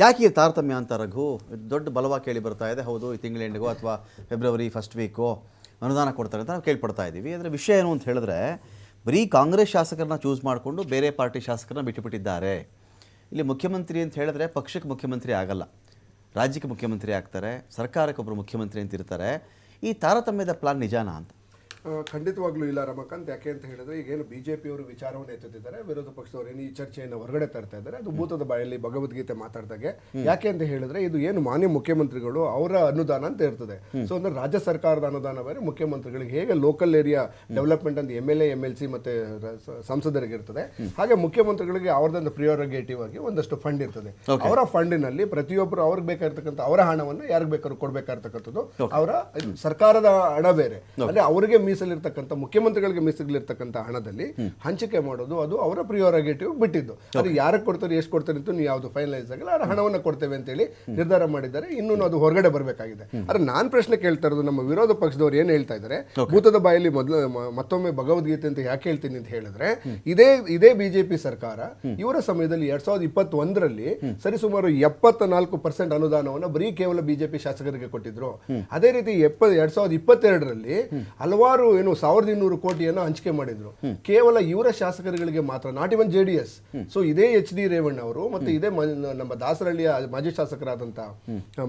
ಯಾಕೆ ಈ ತಾರತಮ್ಯ ಅಂತ ರಘು? ದೊಡ್ಡ ಬಲವಾಗಿ ಕೇಳಿ ಬರ್ತಾ ಇದೆ. ಹೌದು, ಈ ತಿಂಗಳ ಎಂಡಿಗೋ ಅಥವಾ ಫೆಬ್ರವರಿ ಫಸ್ಟ್ ವೀಕೋ ಅನುದಾನ ಕೊಡ್ತಾರೆ ಅಂತ ನಾವು ಕೇಳ್ಪಡ್ತಾ ಇದ್ದೀವಿ. ಅದರ ವಿಷಯ ಏನು ಅಂತ ಹೇಳಿದ್ರೆ, ಬರೀ ಕಾಂಗ್ರೆಸ್ ಶಾಸಕರನ್ನ ಚೂಸ್ ಮಾಡಿಕೊಂಡು ಬೇರೆ ಪಾರ್ಟಿ ಶಾಸಕರನ್ನ ಬಿಟ್ಟುಬಿಟ್ಟಿದ್ದಾರೆ. ಇಲ್ಲಿ ಮುಖ್ಯಮಂತ್ರಿ ಅಂತ ಹೇಳಿದ್ರೆ ಪಕ್ಷಕ್ಕೆ ಮುಖ್ಯಮಂತ್ರಿ ಆಗಲ್ಲ, ರಾಜ್ಯಕ್ಕೆ ಮುಖ್ಯಮಂತ್ರಿ ಆಗ್ತಾರೆ, ಸರ್ಕಾರಕ್ಕೆ ಒಬ್ಬರು ಮುಖ್ಯಮಂತ್ರಿ ಅಂತ ಇರ್ತಾರೆ. ಈ ತಾರತಮ್ಯದ ಪ್ಲಾನ್ ನಿಜಾನಾ ಅಂತ? ಖಂಡಿತವಾಗ್ಲೂ ಇಲ್ಲ ರಮಕಾಂತ್. ಯಾಕೆ ಅಂತ ಹೇಳಿದ್ರೆ, ಈಗೇನು ಬಿಜೆಪಿಯವರು ವಿಚಾರವನ್ನು ಎತ್ತುತ್ತಿದ್ದಾರೆ, ವಿರೋಧ ಪಕ್ಷದವರು ಏನು ಈ ಚರ್ಚೆಯನ್ನು ಹೊರಗಡೆ ತರ್ತಾ ಇದ್ದಾರೆ, ಅದು ಭೂತದ ಬಾಯಲ್ಲಿ ಭಗವದ್ಗೀತೆ ಮಾತಾಡ್ದಾಗೆ. ಯಾಕೆ ಅಂತ ಹೇಳಿದ್ರೆ, ಇದು ಏನು ಮಾನ್ಯ ಮುಖ್ಯಮಂತ್ರಿಗಳು ಅವರ ಅನುದಾನ ಅಂತ ಇರ್ತದೆ. ಸೊ ಅಂದ್ರೆ ರಾಜ್ಯ ಸರ್ಕಾರದ ಅನುದಾನ ಬೇರೆ, ಮುಖ್ಯಮಂತ್ರಿಗಳಿಗೆ ಹೇಗೆ ಲೋಕಲ್ ಏರಿಯಾ ಡೆವಲಪ್ಮೆಂಟ್ ಅಂತ MLA MLC ಮತ್ತೆ ಸಂಸದರಿಗೆ ಇರ್ತದೆ, ಹಾಗೆ ಮುಖ್ಯಮಂತ್ರಿಗಳಿಗೆ ಅವ್ರದೊಂದು ಪ್ರಿಯೋರಗೇಟಿವ್ ಆಗಿ ಒಂದಷ್ಟು ಫಂಡ್ ಇರ್ತದೆ. ಅವರ ಫಂಡಿನಲ್ಲಿ ಪ್ರತಿಯೊಬ್ಬರು ಅವ್ರಿಗೆ ಬೇಕಾಗಿರ್ತಕ್ಕಂಥ ಅವರ ಹಣವನ್ನು ಯಾರಿಗೆ ಬೇಕಾದ್ರೂ ಕೊಡ್ಬೇಕಾಗಿರ್ತಕ್ಕಂಥದ್ದು ಅವರ ಸರ್ಕಾರದ ಹಣ ಬೇರೆ. ಅಂದ್ರೆ ಅವರಿಗೆ ಮೀಸಲಿರ್ತಕ್ಕಂಥ, ಮುಖ್ಯಮಂತ್ರಿಗಳಿಗೆ ಮೀಸಲಿರ್ತಕ್ಕಂಥ ಹಣದಲ್ಲಿ ಹಂಚಿಕೆ ಮಾಡೋದು ಅದು ಅವರ ಪ್ರಿಯೋರಗೇಟಿವ್ ಬಿಟ್ಟಿದ್ದು. ಅದು ಯಾರಿಗೆ ಕೊಡ್ತಾರೆ, ಎಷ್ಟು ಕೊಡ್ತಾರೆ ಅಂತ ನೀವು ಯಾವುದು ಫೈನಲೈಸ್ ಆಗಿಲ್ಲ. ಆ ಹಣವನ್ನು ಕೊಡ್ತೇವೆ ಅಂತ ಹೇಳಿ ನಿರ್ಧಾರ ಮಾಡಿದ್ದಾರೆ. ಇನ್ನೂ ಅದು ಹೊರಗಡೆ ಬರಬೇಕಾಗಿದೆ. ಆದ್ರೆ ನಾನು ಪ್ರಶ್ನೆ ಕೇಳ್ತಾ ಇರೋದು, ನಮ್ಮ ವಿರೋಧ ಪಕ್ಷದವರು ಏನ್ ಹೇಳ್ತಾ ಇದ್ದಾರೆ, ಭೂತದ ಬಾಯಲ್ಲಿ ಮತ್ತೊಮ್ಮೆ ಭಗವದ್ಗೀತೆ ಅಂತ ಯಾಕೆ ಹೇಳ್ತೀನಿ ಅಂತ ಹೇಳಿದ್ರೆ, ಇದೇ ಬಿಜೆಪಿ ಸರ್ಕಾರ ಇವರ ಸಮಯದಲ್ಲಿ 2021ರಲ್ಲಿ ಸರಿಸುಮಾರು 74% ಅನುದಾನವನ್ನು ಬರೀ ಕೇವಲ ಬಿಜೆಪಿ ಶಾಸಕರಿಗೆ ಕೊಟ್ಟಿದ್ರು. ಅದೇ ರೀತಿ 2022ರಲ್ಲಿ ಹಲವಾರು 1200 ಕೋಟಿಯನ್ನು ಹಂಚಿಕೆ ಮಾಡಿದ್ರು, ಕೇವಲ ಇವರ ಶಾಸಕರುಗಳಿಗೆ ಮಾತ್ರ, ನಾಟ್ ಇವನ್ JDS. ಸೊ ಇದೇ HD ರೇವಣ್ಣ ಅವರು ಮತ್ತೆ ಇದೇ ನಮ್ಮ ದಾಸರಹಳ್ಳಿಯ ಮಾಜಿ ಶಾಸಕರಾದಂತ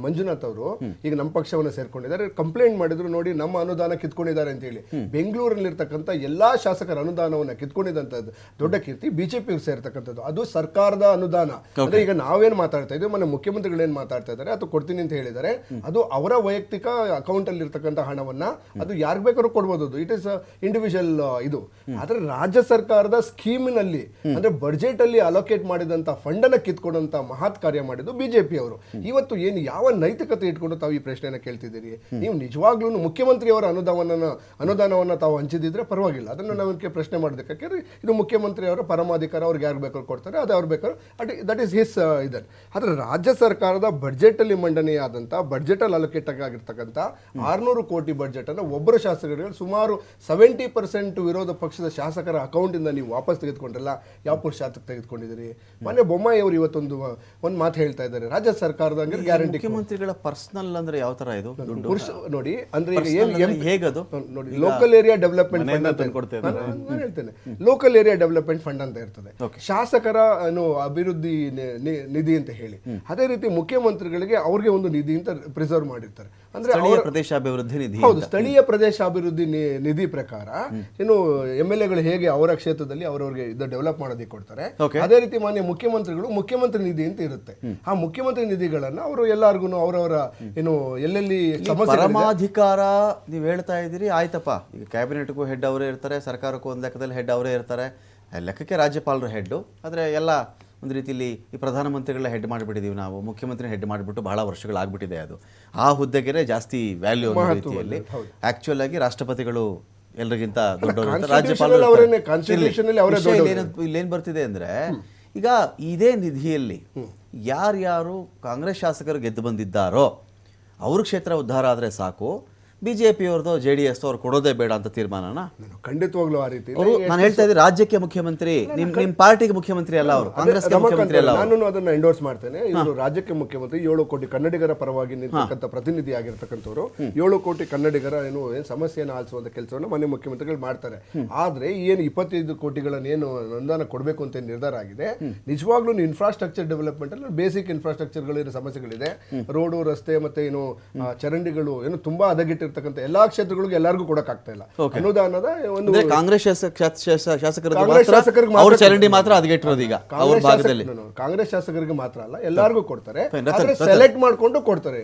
ಮಂಜುನಾಥ್ ಅವರು ಈಗ ನಮ್ಮ ಪಕ್ಷವನ್ನು ಸೇರ್ಕೊಂಡಿದ್ದಾರೆ. ಕಂಪ್ಲೇಂಟ್ ಮಾಡಿದ್ರು, ನೋಡಿ ನಮ್ಮ ಅನುದಾನ ಕಿತ್ಕೊಂಡಿದ್ದಾರೆ ಅಂತ ಹೇಳಿ. ಬೆಂಗಳೂರಲ್ಲಿರ್ತಕ್ಕಂಥ ಎಲ್ಲಾ ಶಾಸಕರ ಅನುದಾನವನ್ನ ಕಿತ್ಕೊಂಡಿದ್ದಂಥದ್ದು ದೊಡ್ಡ ಕೀರ್ತಿ ಬಿಜೆಪಿ ಸೇರ್ತಕ್ಕಂಥದ್ದು. ಅದು ಸರ್ಕಾರದ ಅನುದಾನ. ಅಂದ್ರೆ ಈಗ ನಾವೇನ್ ಮಾತಾಡ್ತಾ ಇದ್ದೀವಿ, ಮೊನ್ನೆ ಮುಖ್ಯಮಂತ್ರಿಗಳು ಏನ್ ಮಾತಾಡ್ತಾ ಇದ್ದಾರೆ, ಅದು ಕೊಡ್ತೀನಿ ಅಂತ ಹೇಳಿದ್ದಾರೆ. ಅದು ಅವರ ವೈಯಕ್ತಿಕ ಅಕೌಂಟ್ ಅಲ್ಲಿ ಇರ್ತಕ್ಕಂಥ ಹಣವನ್ನ ಅದು ಯಾರು ಬೇಕಾದ್ರೂ ಕೊಡ್ಬೋದು. ಇಟ್ ಇಸ್ ಇಂಡಿವಿಜುವಲ್ ಇದು. ಆದ್ರೆ ರಾಜ್ಯ ಸರ್ಕಾರದ ಸ್ಕೀಮಿನಲ್ಲಿ, ಅಂದ್ರೆ ಬಜೆಟ್ ಅಲ್ಲಿ ಅಲೋಕೇಟ್ ಮಾಡಿದಂತ ಫಂಡ್ ಅನ್ನ ಕಿತ್ಕೊಂಡಂತ ಮಹತ್ ಕಾರ್ಯ ಮಾಡಿದ್ದು ಬಿಜೆಪಿ ಅವರು. ಇವತ್ತು ಏನು ಯಾವ ನೈತಿಕತೆ ಇಟ್ಕೊಂಡು ತಾವು ಈ ಪ್ರಶ್ನೆಯನ್ನ ಕೇಳ್ತಿದ್ದೀರಿ? ನೀವು ನಿಜವಾಗ್ಲೂ ಮುಖ್ಯಮಂತ್ರಿಯವರ ಅನುದಾನವನ್ನ ತಾವು ಹಂಚಿದಿದ್ರೆ ಪರವಾಗಿಲ್ಲ, ಅದನ್ನು ನಾವು ಪ್ರಶ್ನೆ ಮಾಡೋದಕ್ಕೆ. ಇದು ಮುಖ್ಯಮಂತ್ರಿಯವರ ಪರಮಾಧಿಕಾರ, ಅವ್ರಿಗೆ ಯಾರು ಬೇಕಾದ್ರೂ ಕೊಡ್ತಾರೆ, ಅದು ಅವ್ರು ಬೇಕಾದ್ರೂ, ದಟ್ ಈಸ್ ಹಿಸ್ ಇದನ್. ಆದ್ರೆ ರಾಜ್ಯ ಸರ್ಕಾರದ ಬಜೆಟ್ ಅಲ್ಲಿ ಮಂಡನೆಯಾದಂತ, ಬಜೆಟ್ ಅಲ್ಲಿ ಅಲೋಕೇಟ್ ಆಗಿರ್ತಕ್ಕಂಥ 600 ಕೋಟಿ ಬಜೆಟ್ ಅನ್ನು ಒಬ್ಬರು ಶಾಸಕರಿಗೆ ಸುಮಾರು 70% ವಿರೋಧ ಪಕ್ಷದ ಶಾಸಕರ ಅಕೌಂಟ್ ಇಂದ ನೀವು ವಾಪಸ್ ತೆಗೆದುಕೊಂಡ್ರಲ್ಲ, ಯಾವ ಪುರುಷಾರ್ಥಕ್ಕೆ ತೆಗೆದುಕೊಂಡಿದ್ದೀರಿ? ಮೊನ್ನೆ ಬೊಮ್ಮಾಯಿ ಅವರು ಇವತ್ತೊಂದು ಮಾತು ಹೇಳ್ತಾ ಇದ್ದಾರೆ, ರಾಜ್ಯ ಸರ್ಕಾರದ ಗ್ಯಾರಂಟಿ. ಮುಖ್ಯಮಂತ್ರಿಗಳ ಪರ್ಸನಲ್ ಅಂದ್ರೆ ಯಾವ ತರ ಇದು ನೋಡಿ, ಅಂದ್ರೆ ಈಗ ಹೇಗದು ನೋಡಿ, ಲೋಕಲ್ ಏರಿಯಾ ಡೆವಲಪ್ಮೆಂಟ್ ಫಂಡ್ ಅಂತ ಹೇಳ್ತೇನೆ, ಲೋಕಲ್ ಏರಿಯಾ ಡೆವಲಪ್ಮೆಂಟ್ ಫಂಡ್ ಅಂತ ಇರ್ತದೆ, ಶಾಸಕರ ಅಭಿವೃದ್ಧಿ ನಿಧಿ ಅಂತ ಹೇಳಿ. ಅದೇ ರೀತಿ ಮುಖ್ಯಮಂತ್ರಿಗಳಿಗೆ ಅವ್ರಿಗೆ ಒಂದು ನಿಧಿ ಅಂತ ಪ್ರಿಸರ್ವ್ ಮಾಡಿರ್ತಾರೆ. ಅಂದ್ರೆ ಪ್ರದೇಶಾಭಿವೃದ್ಧಿ ನಿಧಿ. ಹೌದು, ಸ್ಥಳೀಯ ಪ್ರದೇಶಾಭಿವೃದ್ಧಿ ನಿಧಿ ಪ್ರಕಾರ ಏನು MLAಗಳು ಹೇಗೆ ಅವರ ಕ್ಷೇತ್ರದಲ್ಲಿ ಅವರವರಿಗೆ ಇದು ಡೆವಲಪ್ ಮಾಡೋದಕ್ಕೆ ಕೊಡ್ತಾರೆ, ಅದೇ ರೀತಿ ಮಾನ್ಯ ಮುಖ್ಯಮಂತ್ರಿಗಳು ಮುಖ್ಯಮಂತ್ರಿ ನಿಧಿ ಅಂತ ಇರುತ್ತೆ. ಆ ಮುಖ್ಯಮಂತ್ರಿ ನಿಧಿಗಳನ್ನ ಅವರು ಎಲ್ಲಾರ್ಗು ಅವರವರ ಏನು ಎಲ್ಲೆಲ್ಲಿ ಪರಮಾಧಿಕಾರ ನೀವು ಹೇಳ್ತಾ ಇದ್ದೀರಿ, ಆಯ್ತಪ್ಪ. ಈಗ ಕ್ಯಾಬಿನೆಟ್ಗೂ ಹೆಡ್ ಅವರೇ ಇರ್ತಾರೆ, ಸರ್ಕಾರಕ್ಕೂ ಒಂದು ಲೆಕ್ಕದಲ್ಲಿ ಹೆಡ್ ಅವರೇ ಇರ್ತಾರೆ, ಲೆಕ್ಕಕ್ಕೆ ರಾಜ್ಯಪಾಲರು ಹೆಡ್. ಆದರೆ ಎಲ್ಲ ಒಂದು ರೀತಿಯಲ್ಲಿ ಈ ಪ್ರಧಾನಮಂತ್ರಿಗಳ ಹೆಡ್ ಮಾಡಿಬಿಟ್ಟಿದ್ದೀವಿ ನಾವು, ಮುಖ್ಯಮಂತ್ರಿ ಹೆಡ್ ಮಾಡಿಬಿಟ್ಟು ಬಹಳ ವರ್ಷಗಳಾಗ್ಬಿಟ್ಟಿದೆ. ಅದು ಆ ಹುದ್ದೆಗೆ ಜಾಸ್ತಿ ವ್ಯಾಲ್ಯೂ ಅನ್ನೋ ರೀತಿಯಲ್ಲಿ. ಆಕ್ಚುಯಲ್ ಆಗಿ ರಾಷ್ಟ್ರಪತಿಗಳು ಎಲ್ಲರಿಗಿಂತ ದೊಡ್ಡವರು, ರಾಜ್ಯಪಾಲರು. ಇಲ್ಲೇನು ಬರ್ತಿದೆ ಅಂದ್ರೆ, ಈಗ ಇದೇ ನಿಧಿಯಲ್ಲಿ ಯಾರ್ಯಾರು ಕಾಂಗ್ರೆಸ್ ಶಾಸಕರು ಗೆದ್ದು ಬಂದಿದ್ದಾರೋ ಅವ್ರ ಕ್ಷೇತ್ರ ಉದ್ಧಾರ ಆದರೆ ಸಾಕು, ಬಿಜೆಪಿಯವ್ರದ್ದು JDS ಅವ್ರು ಕೊಡೋದೇ ಬೇಡ ಅಂತ ತೀರ್ಮಾನನ? ಖಂಡಿತವಾಗ್ಲೂ ಆ ರೀತಿ. ನಾನು ಹೇಳ್ತಾ ಇದ್ದೀನಿ, ರಾಜ್ಯಕ್ಕೆ ಮುಖ್ಯಮಂತ್ರಿ, ನಿಮ್ಮ ಪಾರ್ಟಿಗೆ ಮುಖ್ಯಮಂತ್ರಿ ಅಲ್ಲ ಅವರು, ಕಾಂಗ್ರೆಸ್ಗೆ ಮುಖ್ಯಮಂತ್ರಿ ಅಲ್ಲ. ನಾನು ಅದನ್ನ ಎಂಡೋರ್ಸ್ ಮಾಡ್ತೇನೆ. ಇವರು ರಾಜ್ಯಕ್ಕೆ ಮುಖ್ಯಮಂತ್ರಿ, 7 ಕೋಟಿ ಕನ್ನಡಿಗರ ಪರವಾಗಿ ನಿಂತಕ್ಕಂಥ ಪ್ರತಿನಿಧಿ ಆಗಿರ್ತಕ್ಕಂಥವ್ರು, 7 ಕೋಟಿ ಕನ್ನಡಿಗರ ಏನು ಸಮಸ್ಯೆಯನ್ನು ಆಲಿಸುವಂತ ಕೆಲಸವನ್ನು ಮನೆ ಮುಖ್ಯಮಂತ್ರಿಗಳು ಮಾಡ್ತಾರೆ. ಆದ್ರೆ ಏನು 25 ಕೋಟಿಗಳನ್ನು ಏನು ಅನುದಾನ ಕೊಡಬೇಕು ಅಂತ ನಿರ್ಧಾರ ಆಗಿದೆ, ನಿಜವಾಗ್ಲೂ ಇನ್ಫ್ರಾಸ್ಟ್ರಕ್ಚರ್ ಡೆವಲಪ್ಮೆಂಟ್ ಅಲ್ಲಿ ಬೇಸಿಕ್ ಇನ್ಫ್ರಾಸ್ಟ್ರಕ್ಚರ್ಗಳಿರೋ ಸಮಸ್ಯೆಗಳಿದೆ. ರೋಡು, ರಸ್ತೆ ಮತ್ತೆ ಏನು ಚರಂಡಿಗಳು ಏನು ತುಂಬಾ ಹದಗೆಟ್ಟಿರ್ತಕ್ಕಂಥ ಎಲ್ಲಾ ಕ್ಷೇತ್ರಗಳಿಗೆ ಎಲ್ಲರಿಗೂ ಕೊಡಕ್ ಆಗ್ತಾ ಇಲ್ಲ. ಅನುದಾನದ ಒಂದು ಕಾಂಗ್ರೆಸ್ ಚರಂಡಿ ಮಾತ್ರ ಹದಗೆಟ್ಟಿರೋದು ಈಗ ಅವ್ರ ಭಾಗದಲ್ಲಿ. ಕಾಂಗ್ರೆಸ್ ಶಾಸಕರಿಗೆ ಮಾತ್ರ ಅಲ್ಲ, ಎಲ್ಲರಿಗೂ ಕೊಡ್ತಾರೆ, ಸೆಲೆಕ್ಟ್ ಮಾಡ್ಕೊಂಡು ಕೊಡ್ತಾರೆ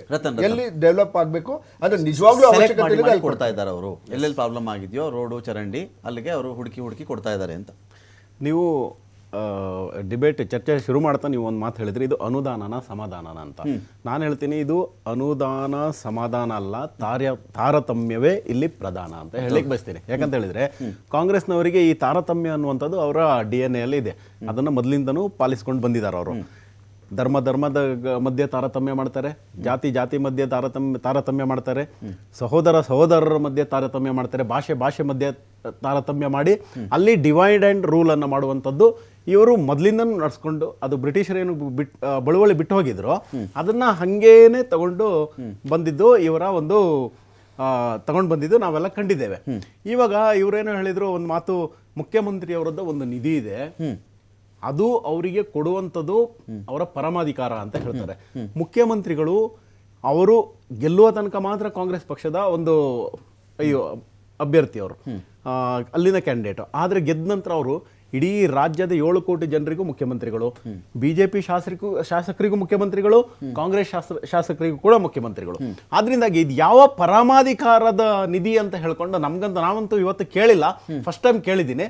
ಎಲ್ಲಿ ಡೆವಲಪ್ ಆಗ್ಬೇಕು. ಅಂದ್ರೆ ನಿಜವಾಗ್ಲೂ ಅವಶ್ಯಕತೆ ಕೊಡ್ತಾ ಇದ್ದಾರೆ ಅವರು, ಎಲ್ಲೆಲ್ಲಿ ಪ್ರಾಬ್ಲಮ್ ಆಗಿದೆಯೋ ರೋಡು ಚರಂಡಿ ಅಲ್ಲಿಗೆ ಅವರು ಹುಡುಕಿ ಕೊಡ್ತಾ ಇದ್ದಾರೆ ಅಂತ. ನೀವು ಡಿಬೇಟ್ ಚರ್ಚೆ ಶುರು ಮಾಡ್ತಾ ನೀವು ಒಂದು ಮಾತು ಹೇಳಿದ್ರಿ, ಇದು ಅನುದಾನನ ಸಮಾಧಾನನ ಅಂತ. ನಾನು ಹೇಳ್ತೀನಿ, ಇದು ಅನುದಾನ ಸಮಾಧಾನ ಅಲ್ಲ, ತಾರತಮ್ಯವೇ ಇಲ್ಲಿ ಪ್ರಧಾನ ಅಂತ ಹೇಳಿಕ್ ಬಯಸ್ತೀನಿ. ಯಾಕಂತ ಹೇಳಿದ್ರೆ, ಕಾಂಗ್ರೆಸ್ನವರಿಗೆ ಈ ತಾರತಮ್ಯ ಅನ್ನುವಂಥದ್ದು ಅವರ DNA ಅಲ್ಲಿ ಇದೆ. ಅದನ್ನು ಮೊದಲಿಂದನೂ ಪಾಲಿಸ್ಕೊಂಡು ಬಂದಿದ್ದಾರೆ ಅವರು. ಧರ್ಮದ ಮಧ್ಯೆ ತಾರತಮ್ಯ ಮಾಡ್ತಾರೆ, ಜಾತಿ ಮಧ್ಯೆ ತಾರತಮ್ಯ ಮಾಡ್ತಾರೆ, ಸಹೋದರರ ಮಧ್ಯೆ ತಾರತಮ್ಯ ಮಾಡ್ತಾರೆ, ಭಾಷೆ ಮಧ್ಯೆ ತಾರತಮ್ಯ ಮಾಡಿ ಅಲ್ಲಿ ಡಿವೈಡ್ ಆ್ಯಂಡ್ ರೂಲ್ ಅನ್ನು ಮಾಡುವಂಥದ್ದು ಇವರು ಮೊದಲಿಂದನೂ ನಡೆಸ್ಕೊಂಡು ಅದು ಬ್ರಿಟಿಷರೇನು ಬಳುವಳಿ ಬಿಟ್ಟು ಹೋಗಿದ್ರು ಅದನ್ನ ಹಂಗೇನೆ ತಗೊಂಡು ಬಂದಿದ್ದು ಇವರ ಒಂದು ತಗೊಂಡು ಬಂದಿದ್ದು ನಾವೆಲ್ಲ ಕಂಡಿದ್ದೇವೆ. ಇವಾಗ ಇವರೇನು ಹೇಳಿದ್ರು, ಒಂದು ಮಾತು, ಮುಖ್ಯಮಂತ್ರಿಯವರದ್ದು ಒಂದು ನಿಧಿ ಇದೆ, ಅದು ಅವರಿಗೆ ಕೊಡುವಂಥದ್ದು ಅವರ ಪರಮಾಧಿಕಾರ ಅಂತ ಹೇಳ್ತಾರೆ. ಮುಖ್ಯಮಂತ್ರಿಗಳು ಅವರು ಗೆಲ್ಲುವ ತನಕ ಮಾತ್ರ ಕಾಂಗ್ರೆಸ್ ಪಕ್ಷದ ಒಂದು ಅಭ್ಯರ್ಥಿ, ಅವರು ಅಲ್ಲಿನ ಕ್ಯಾಂಡಿಡೇಟ್. ಆದರೆ ಗೆದ್ದ ನಂತರ ಅವರು ಇಡೀ ರಾಜ್ಯದ 7 ಕೋಟಿ ಜನರಿಗೂ ಮುಖ್ಯಮಂತ್ರಿಗಳು, ಬಿಜೆಪಿ ಶಾಸಕರಿಗೂ ಮುಖ್ಯಮಂತ್ರಿಗಳು, ಕಾಂಗ್ರೆಸ್ ಶಾಸಕರಿಗೂ ಕೂಡ ಮುಖ್ಯಮಂತ್ರಿಗಳು. ಆದ್ರಿಂದಾಗಿ ಇದು ಯಾವ ಪರಮಾಧಿಕಾರದ ನಿಧಿ ಅಂತ ಹೇಳ್ಕೊಂಡು ನಾವಂತೂ ಇವತ್ತು ಕೇಳಿಲ್ಲ, ಫಸ್ಟ್ ಟೈಮ್ ಕೇಳಿದ್ದೀನಿ.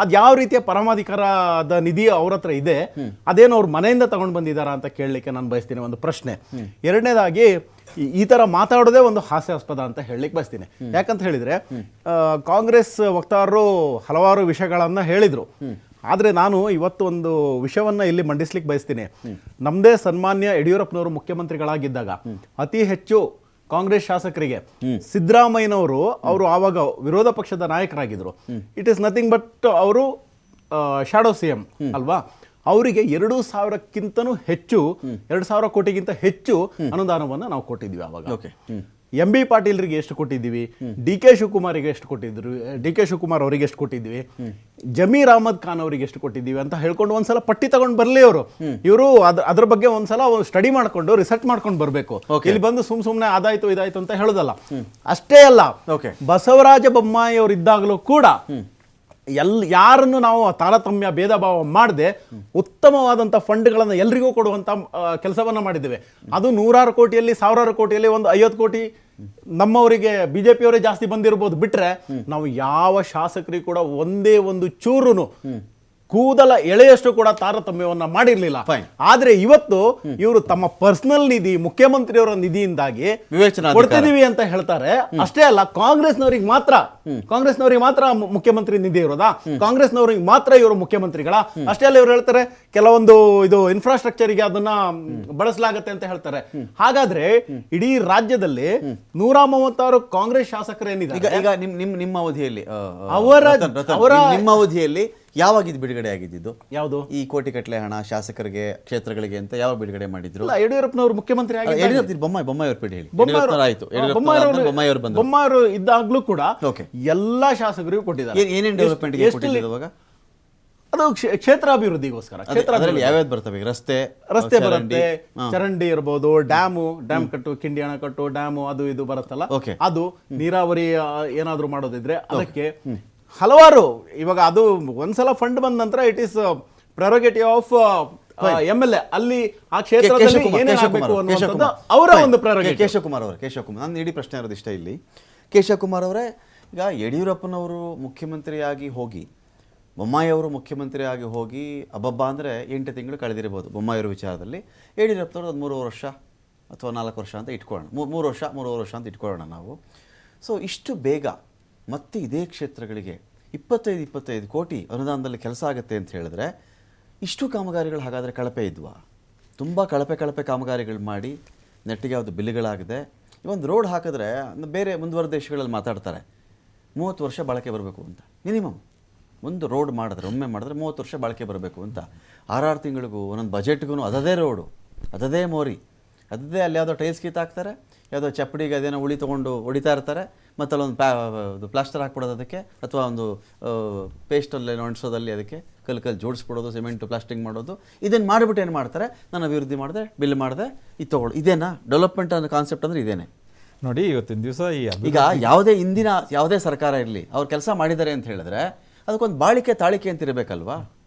ಅದು ಯಾವ ರೀತಿಯ ಪರಮಾಧಿಕಾರದ ನಿಧಿ ಅವ್ರ ಹತ್ರ ಇದೆ, ಅದೇನು ಅವ್ರ ಮನೆಯಿಂದ ತಗೊಂಡು ಬಂದಿದ್ದಾರ ಅಂತ ಕೇಳಲಿಕ್ಕೆ ನಾನು ಬಯಸ್ತೀನಿ, ಒಂದು ಪ್ರಶ್ನೆ. ಎರಡನೇದಾಗಿ ಈ ತರ ಮಾತಾಡೋದೇ ಒಂದು ಹಾಸ್ಯಾಸ್ಪದ ಅಂತ ಹೇಳಲಿಕ್ಕೆ ಬಯಸ್ತೀನಿ. ಯಾಕಂತ ಹೇಳಿದ್ರೆ ಕಾಂಗ್ರೆಸ್ ವಕ್ತಾರರು ಹಲವಾರು ವಿಷಯಗಳನ್ನ ಹೇಳಿದ್ರು, ಆದ್ರೆ ನಾನು ಇವತ್ತು ಒಂದು ವಿಷಯವನ್ನ ಇಲ್ಲಿ ಮಂಡಿಸ್ಲಿಕ್ಕೆ ಬಯಸ್ತೀನಿ. ನಮ್ದೇ ಸನ್ಮಾನ್ಯ ಯಡಿಯೂರಪ್ಪನವರು ಮುಖ್ಯಮಂತ್ರಿಗಳಾಗಿದ್ದಾಗ ಅತಿ ಹೆಚ್ಚು ಕಾಂಗ್ರೆಸ್ ಶಾಸಕರಿಗೆ ಸಿದ್ದರಾಮಯ್ಯನವರು, ಅವರು ಆವಾಗ ವಿರೋಧ ಪಕ್ಷದ ನಾಯಕರಾಗಿದ್ರು, ಇಟ್ ಇಸ್ ನಥಿಂಗ್ ಬಟ್ ಅವರು ಶಾಡೋ ಸಿಎಂ ಅಲ್ವಾ, ಅವರಿಗೆ 2,000ಕ್ಕಿಂತನೂ ಹೆಚ್ಚು, 2,000 ಕೋಟಿಗಿಂತ ಹೆಚ್ಚು ಅನುದಾನವನ್ನು ನಾವು ಕೊಟ್ಟಿದ್ವಿ ಆವಾಗ. MB ಪಾಟೀಲ್ರಿಗೆ ಎಷ್ಟು ಕೊಟ್ಟಿದ್ದೀವಿ, DK ಶಿವಕುಮಾರಿಗೆ ಎಷ್ಟು ಕೊಟ್ಟಿದ್ರು, DK ಶಿವಕುಮಾರ್ ಅವರಿಗೆ ಎಷ್ಟು ಕೊಟ್ಟಿದ್ವಿ, ಜಮೀರ್ ಅಹಮದ್ ಖಾನ್ ಅವರಿಗೆ ಎಷ್ಟು ಕೊಟ್ಟಿದ್ದೀವಿ ಅಂತ ಹೇಳ್ಕೊಂಡು ಒಂದ್ಸಲ ಪಟ್ಟಿ ತಗೊಂಡು ಬರ್ಲಿ ಅವರು. ಇವರು ಅದ್ರ ಬಗ್ಗೆ ಒಂದ್ಸಲ ಸ್ಟಡಿ ಮಾಡ್ಕೊಂಡು ರಿಸರ್ಚ್ ಮಾಡ್ಕೊಂಡು ಬರ್ಬೇಕು. ಇಲ್ಲಿ ಬಂದು ಸುಮ್ನೆ ಅದಾಯ್ತು ಇದಾಯ್ತು ಅಂತ ಹೇಳೋದಲ್ಲ. ಅಷ್ಟೇ ಅಲ್ಲ, ಬಸವರಾಜ ಬೊಮ್ಮಾಯಿ ಅವರು ಇದ್ದಾಗಲೂ ಕೂಡ ಯಾರನ್ನು ನಾವು ತಾರತಮ್ಯ ಭೇದ ಭಾವ ಮಾಡದೆ ಉತ್ತಮವಾದಂಥ ಫಂಡ್ಗಳನ್ನು ಎಲ್ರಿಗೂ ಕೊಡುವಂಥ ಕೆಲಸವನ್ನ ಮಾಡಿದ್ದೇವೆ. ಅದು 100 ಕೋಟಿಯಲ್ಲಿ 1000 ಕೋಟಿಯಲ್ಲಿ ಒಂದು 50 ಕೋಟಿ ನಮ್ಮವರಿಗೆ ಬಿಜೆಪಿಯವರೇ ಜಾಸ್ತಿ ಬಂದಿರಬಹುದು ಬಿಟ್ರೆ, ನಾವು ಯಾವ ಶಾಸಕರಿಗೂ ಕೂಡ ಒಂದೇ ಒಂದು ಚೂರುನು ಕೂದಲ ಎಳೆಯಷ್ಟು ಕೂಡ ತಾರತಮ್ಯವನ್ನ ಮಾಡಿರ್ಲಿಲ್ಲ. ಆದ್ರೆ ಇವತ್ತು ಇವರು ತಮ್ಮ ಪರ್ಸನಲ್ ನಿಧಿ, ಮುಖ್ಯಮಂತ್ರಿಯವರ ನಿಧಿಯಿಂದಾಗಿ ಕೊಡ್ತಿದೀವಿ ಅಂತ ಹೇಳ್ತಾರೆ. ಅಷ್ಟೇ ಅಲ್ಲ, ಕಾಂಗ್ರೆಸ್ನವರಿಗೆ ಮಾತ್ರ ಮುಖ್ಯಮಂತ್ರಿ ನಿಧಿ ಇರೋದಾ, ಕಾಂಗ್ರೆಸ್ನವರಿಗೆ ಮಾತ್ರ ಇವರು ಮುಖ್ಯಮಂತ್ರಿಗಳ. ಅಷ್ಟೇ ಅಲ್ಲ, ಇವರು ಹೇಳ್ತಾರೆ ಕೆಲವೊಂದು ಇದು ಇನ್ಫ್ರಾಸ್ಟ್ರಕ್ಚರ್ಗೆ ಅದನ್ನ ಬಳಸಲಾಗತ್ತೆ ಅಂತ ಹೇಳ್ತಾರೆ. ಹಾಗಾದ್ರೆ ಇಡೀ ರಾಜ್ಯದಲ್ಲಿ 136 ಕಾಂಗ್ರೆಸ್ ಶಾಸಕರೇನಿದ್ದಾರೆ, ಈಗ ನಿಮ್ಮ ಅವಧಿಯಲ್ಲಿ ನಿಮ್ಮ ಅವಧಿಯಲ್ಲಿ ಯಾವಾಗ ಇದು ಬಿಡುಗಡೆ ಆಗಿದ್ದು? ಯಾವುದು ಈ ಕೋಟಿಗಟ್ಟಲೆ ಹಣ ಶಾಸಕರಿಗೆ, ಕ್ಷೇತ್ರಗಳಿಗೆ ಅಂತ ಯಾವ ಬಿಡುಗಡೆ ಮಾಡಿದ್ರು? ಯಡಿಯೂರಪ್ಪನವರು ಮುಖ್ಯಮಂತ್ರಿ ಬೊಮ್ಮಾಯಿ ಅವ್ರ ಬಿಡಿ ಹೇಳಿ. ಬೊಮ್ಮಾಯಿ ಇದ್ದಾಗ್ಲೂ ಕೂಡ ಎಲ್ಲಾ ಶಾಸಕರಿಗೂ ಕೊಟ್ಟಿದ್ದಾರೆ. ಏನೇನು ಡೆವಲಪ್ಮೆಂಟ್ ಇವಾಗ? ಅದು ಕ್ಷೇತ್ರಾಭಿವೃದ್ಧಿಗೋಸ್ಕರ. ಕ್ಷೇತ್ರದಲ್ಲಿ ಯಾವ್ಯಾವ್ದು ಬರ್ತವೆ? ರಸ್ತೆ ಬರುತ್ತೆ, ಚರಂಡಿ ಇರ್ಬೋದು, ಡ್ಯಾಮ್ ಕಟ್ಟು, ಕಿಂಡಿ ಅಣೆಕಟ್ಟು ಡ್ಯಾಮು, ಅದು ಇದು ಬರುತ್ತಲ್ಲ, ಅದು ನೀರಾವರಿ ಏನಾದ್ರು ಮಾಡೋದಿದ್ರೆ ಅದಕ್ಕೆ ಹಲವಾರು. ಇವಾಗ ಅದು ಒಂದ್ಸಲ ಫಂಡ್ ಬಂದ ನಂತರ ಇಟ್ ಈಸ್ ಪ್ರೆರೋಗೇಟಿವ್ ಆಫ್ MLA, ಅಲ್ಲಿ ಆ ಕ್ಷೇತ್ರದಲ್ಲಿ ಏನಾಗಬೇಕು ಅನ್ನುವಂಥದ್ದು ಅವರ ಒಂದು ಪ್ರೆರೋಗೇಟಿವ್. ಕೇಶವಕುಮಾರ್ ನನ್ನ ಇಡೀ ಪ್ರಶ್ನೆ ಇರೋದು ಇಷ್ಟ ಇಲ್ಲಿ. ಕೇಶವಕುಮಾರ್ ಅವರೇ, ಈಗ ಯಡಿಯೂರಪ್ಪನವರು ಮುಖ್ಯಮಂತ್ರಿಯಾಗಿ ಹೋಗಿ, ಬೊಮ್ಮಾಯಿ ಅವರು ಮುಖ್ಯಮಂತ್ರಿ ಆಗಿ ಹೋಗಿ ಅಬ್ಬಬ್ಬ ಅಂದರೆ 8 ತಿಂಗಳು ಕಳೆದಿರಬಹುದು ಬೊಮ್ಮಾಯಿಯವರ ವಿಚಾರದಲ್ಲಿ. ಯಡಿಯೂರಪ್ಪನವರು ಒಂದು 3 ವರ್ಷ ಅಥವಾ 4 ವರ್ಷ ಅಂತ ಇಟ್ಕೊಳ್ಳೋಣ, 3 ವರ್ಷ ಅಂತ ಇಟ್ಕೊಳ್ಳೋಣ ನಾವು. ಸೊ ಇಷ್ಟು ಬೇಗ ಮತ್ತೆ ಇದೇ ಕ್ಷೇತ್ರಗಳಿಗೆ 25 ಕೋಟಿ ಅನುದಾನದಲ್ಲಿ ಕೆಲಸ ಆಗುತ್ತೆ ಅಂತ ಹೇಳಿದ್ರೆ, ಇಷ್ಟು ಕಾಮಗಾರಿಗಳು ಹಾಗಾದರೆ ಕಳಪೆ ಇದ್ವಾ? ತುಂಬ ಕಳಪೆ ಕಾಮಗಾರಿಗಳು ಮಾಡಿ ನೆಟ್ಟಿಗೆ ಯಾವುದು ಬಿಲ್ಗಳಾಗಿದೆ. ಇವೊಂದು ರೋಡ್ ಹಾಕಿದ್ರೆ ಬೇರೆ ಮುಂದುವರೆದ ದೇಶಗಳಲ್ಲಿ ಮಾತಾಡ್ತಾರೆ 30 ವರ್ಷ ಬಾಳಿಕೆ ಬರಬೇಕು ಅಂತ. ಮಿನಿಮಮ್ ಒಂದು ರೋಡ್ ಮಾಡಿದ್ರೆ, ಒಮ್ಮೆ ಮಾಡಿದ್ರೆ 30 ವರ್ಷ ಬಾಳಿಕೆ ಬರಬೇಕು ಅಂತ. 6 ತಿಂಗಳಿಗೂ ಒಂದೊಂದು ಬಜೆಟ್ಗೂ ಅದದೇ ರೋಡು, ಅದದೇ ಮೋರಿ, ಅದದೇ ಅಲ್ಲಿ ಯಾವುದೋ ಟೈಲ್ಸ್ ಹಾಕ್ತಾರೆ, ಯಾವುದೋ ಚಪ್ಪಡಿಗೆ ಅದೇನೋ ಉಳಿ ತೊಗೊಂಡು ಹೊಡಿತಾ ಇರ್ತಾರೆ, ಮತ್ತು ಅಲ್ಲೊಂದು ಪ್ಲಾಸ್ಟರ್ ಹಾಕ್ಬಿಡೋದು ಅದಕ್ಕೆ, ಅಥವಾ ಒಂದು ಪೇಸ್ಟಲ್ಲಿ ಅಂಟಿಸೋದಲ್ಲಿ ಅದಕ್ಕೆ ಕಲ್ಲು ಜೋಡಿಸ್ಬಿಡೋದು, ಸಿಮೆಂಟು ಪ್ಲಾಸ್ಟಿಂಗ್ ಮಾಡೋದು. ಇದನ್ನು ಮಾಡಿಬಿಟ್ಟು ಏನು ಮಾಡ್ತಾರೆ, ನಾನು ಅಭಿವೃದ್ಧಿ ಮಾಡಿದೆ, ಬಿಲ್ ಮಾಡಿದೆ, ಇದು ತೊಗೊಳ್ಳೋದು. ಇದೇನಾ ಡೆವಲಪ್ಮೆಂಟ್ ಅನ್ನೋ ಕಾನ್ಸೆಪ್ಟ್? ಅಂದರೆ ಇದೇನೆ. ನೋಡಿ, ಇವತ್ತಿನ ದಿವಸ ಈಗ ಯಾವುದೇ ಸರ್ಕಾರ ಇರಲಿ, ಅವ್ರು ಕೆಲಸ ಮಾಡಿದ್ದಾರೆ ಅಂತ ಹೇಳಿದ್ರೆ ಅದಕ್ಕೊಂದು ಬಾಳಿಕೆ ತಾಳಿಕೆ ಅಂತ ಇರಬೇಕಲ್ವಾ?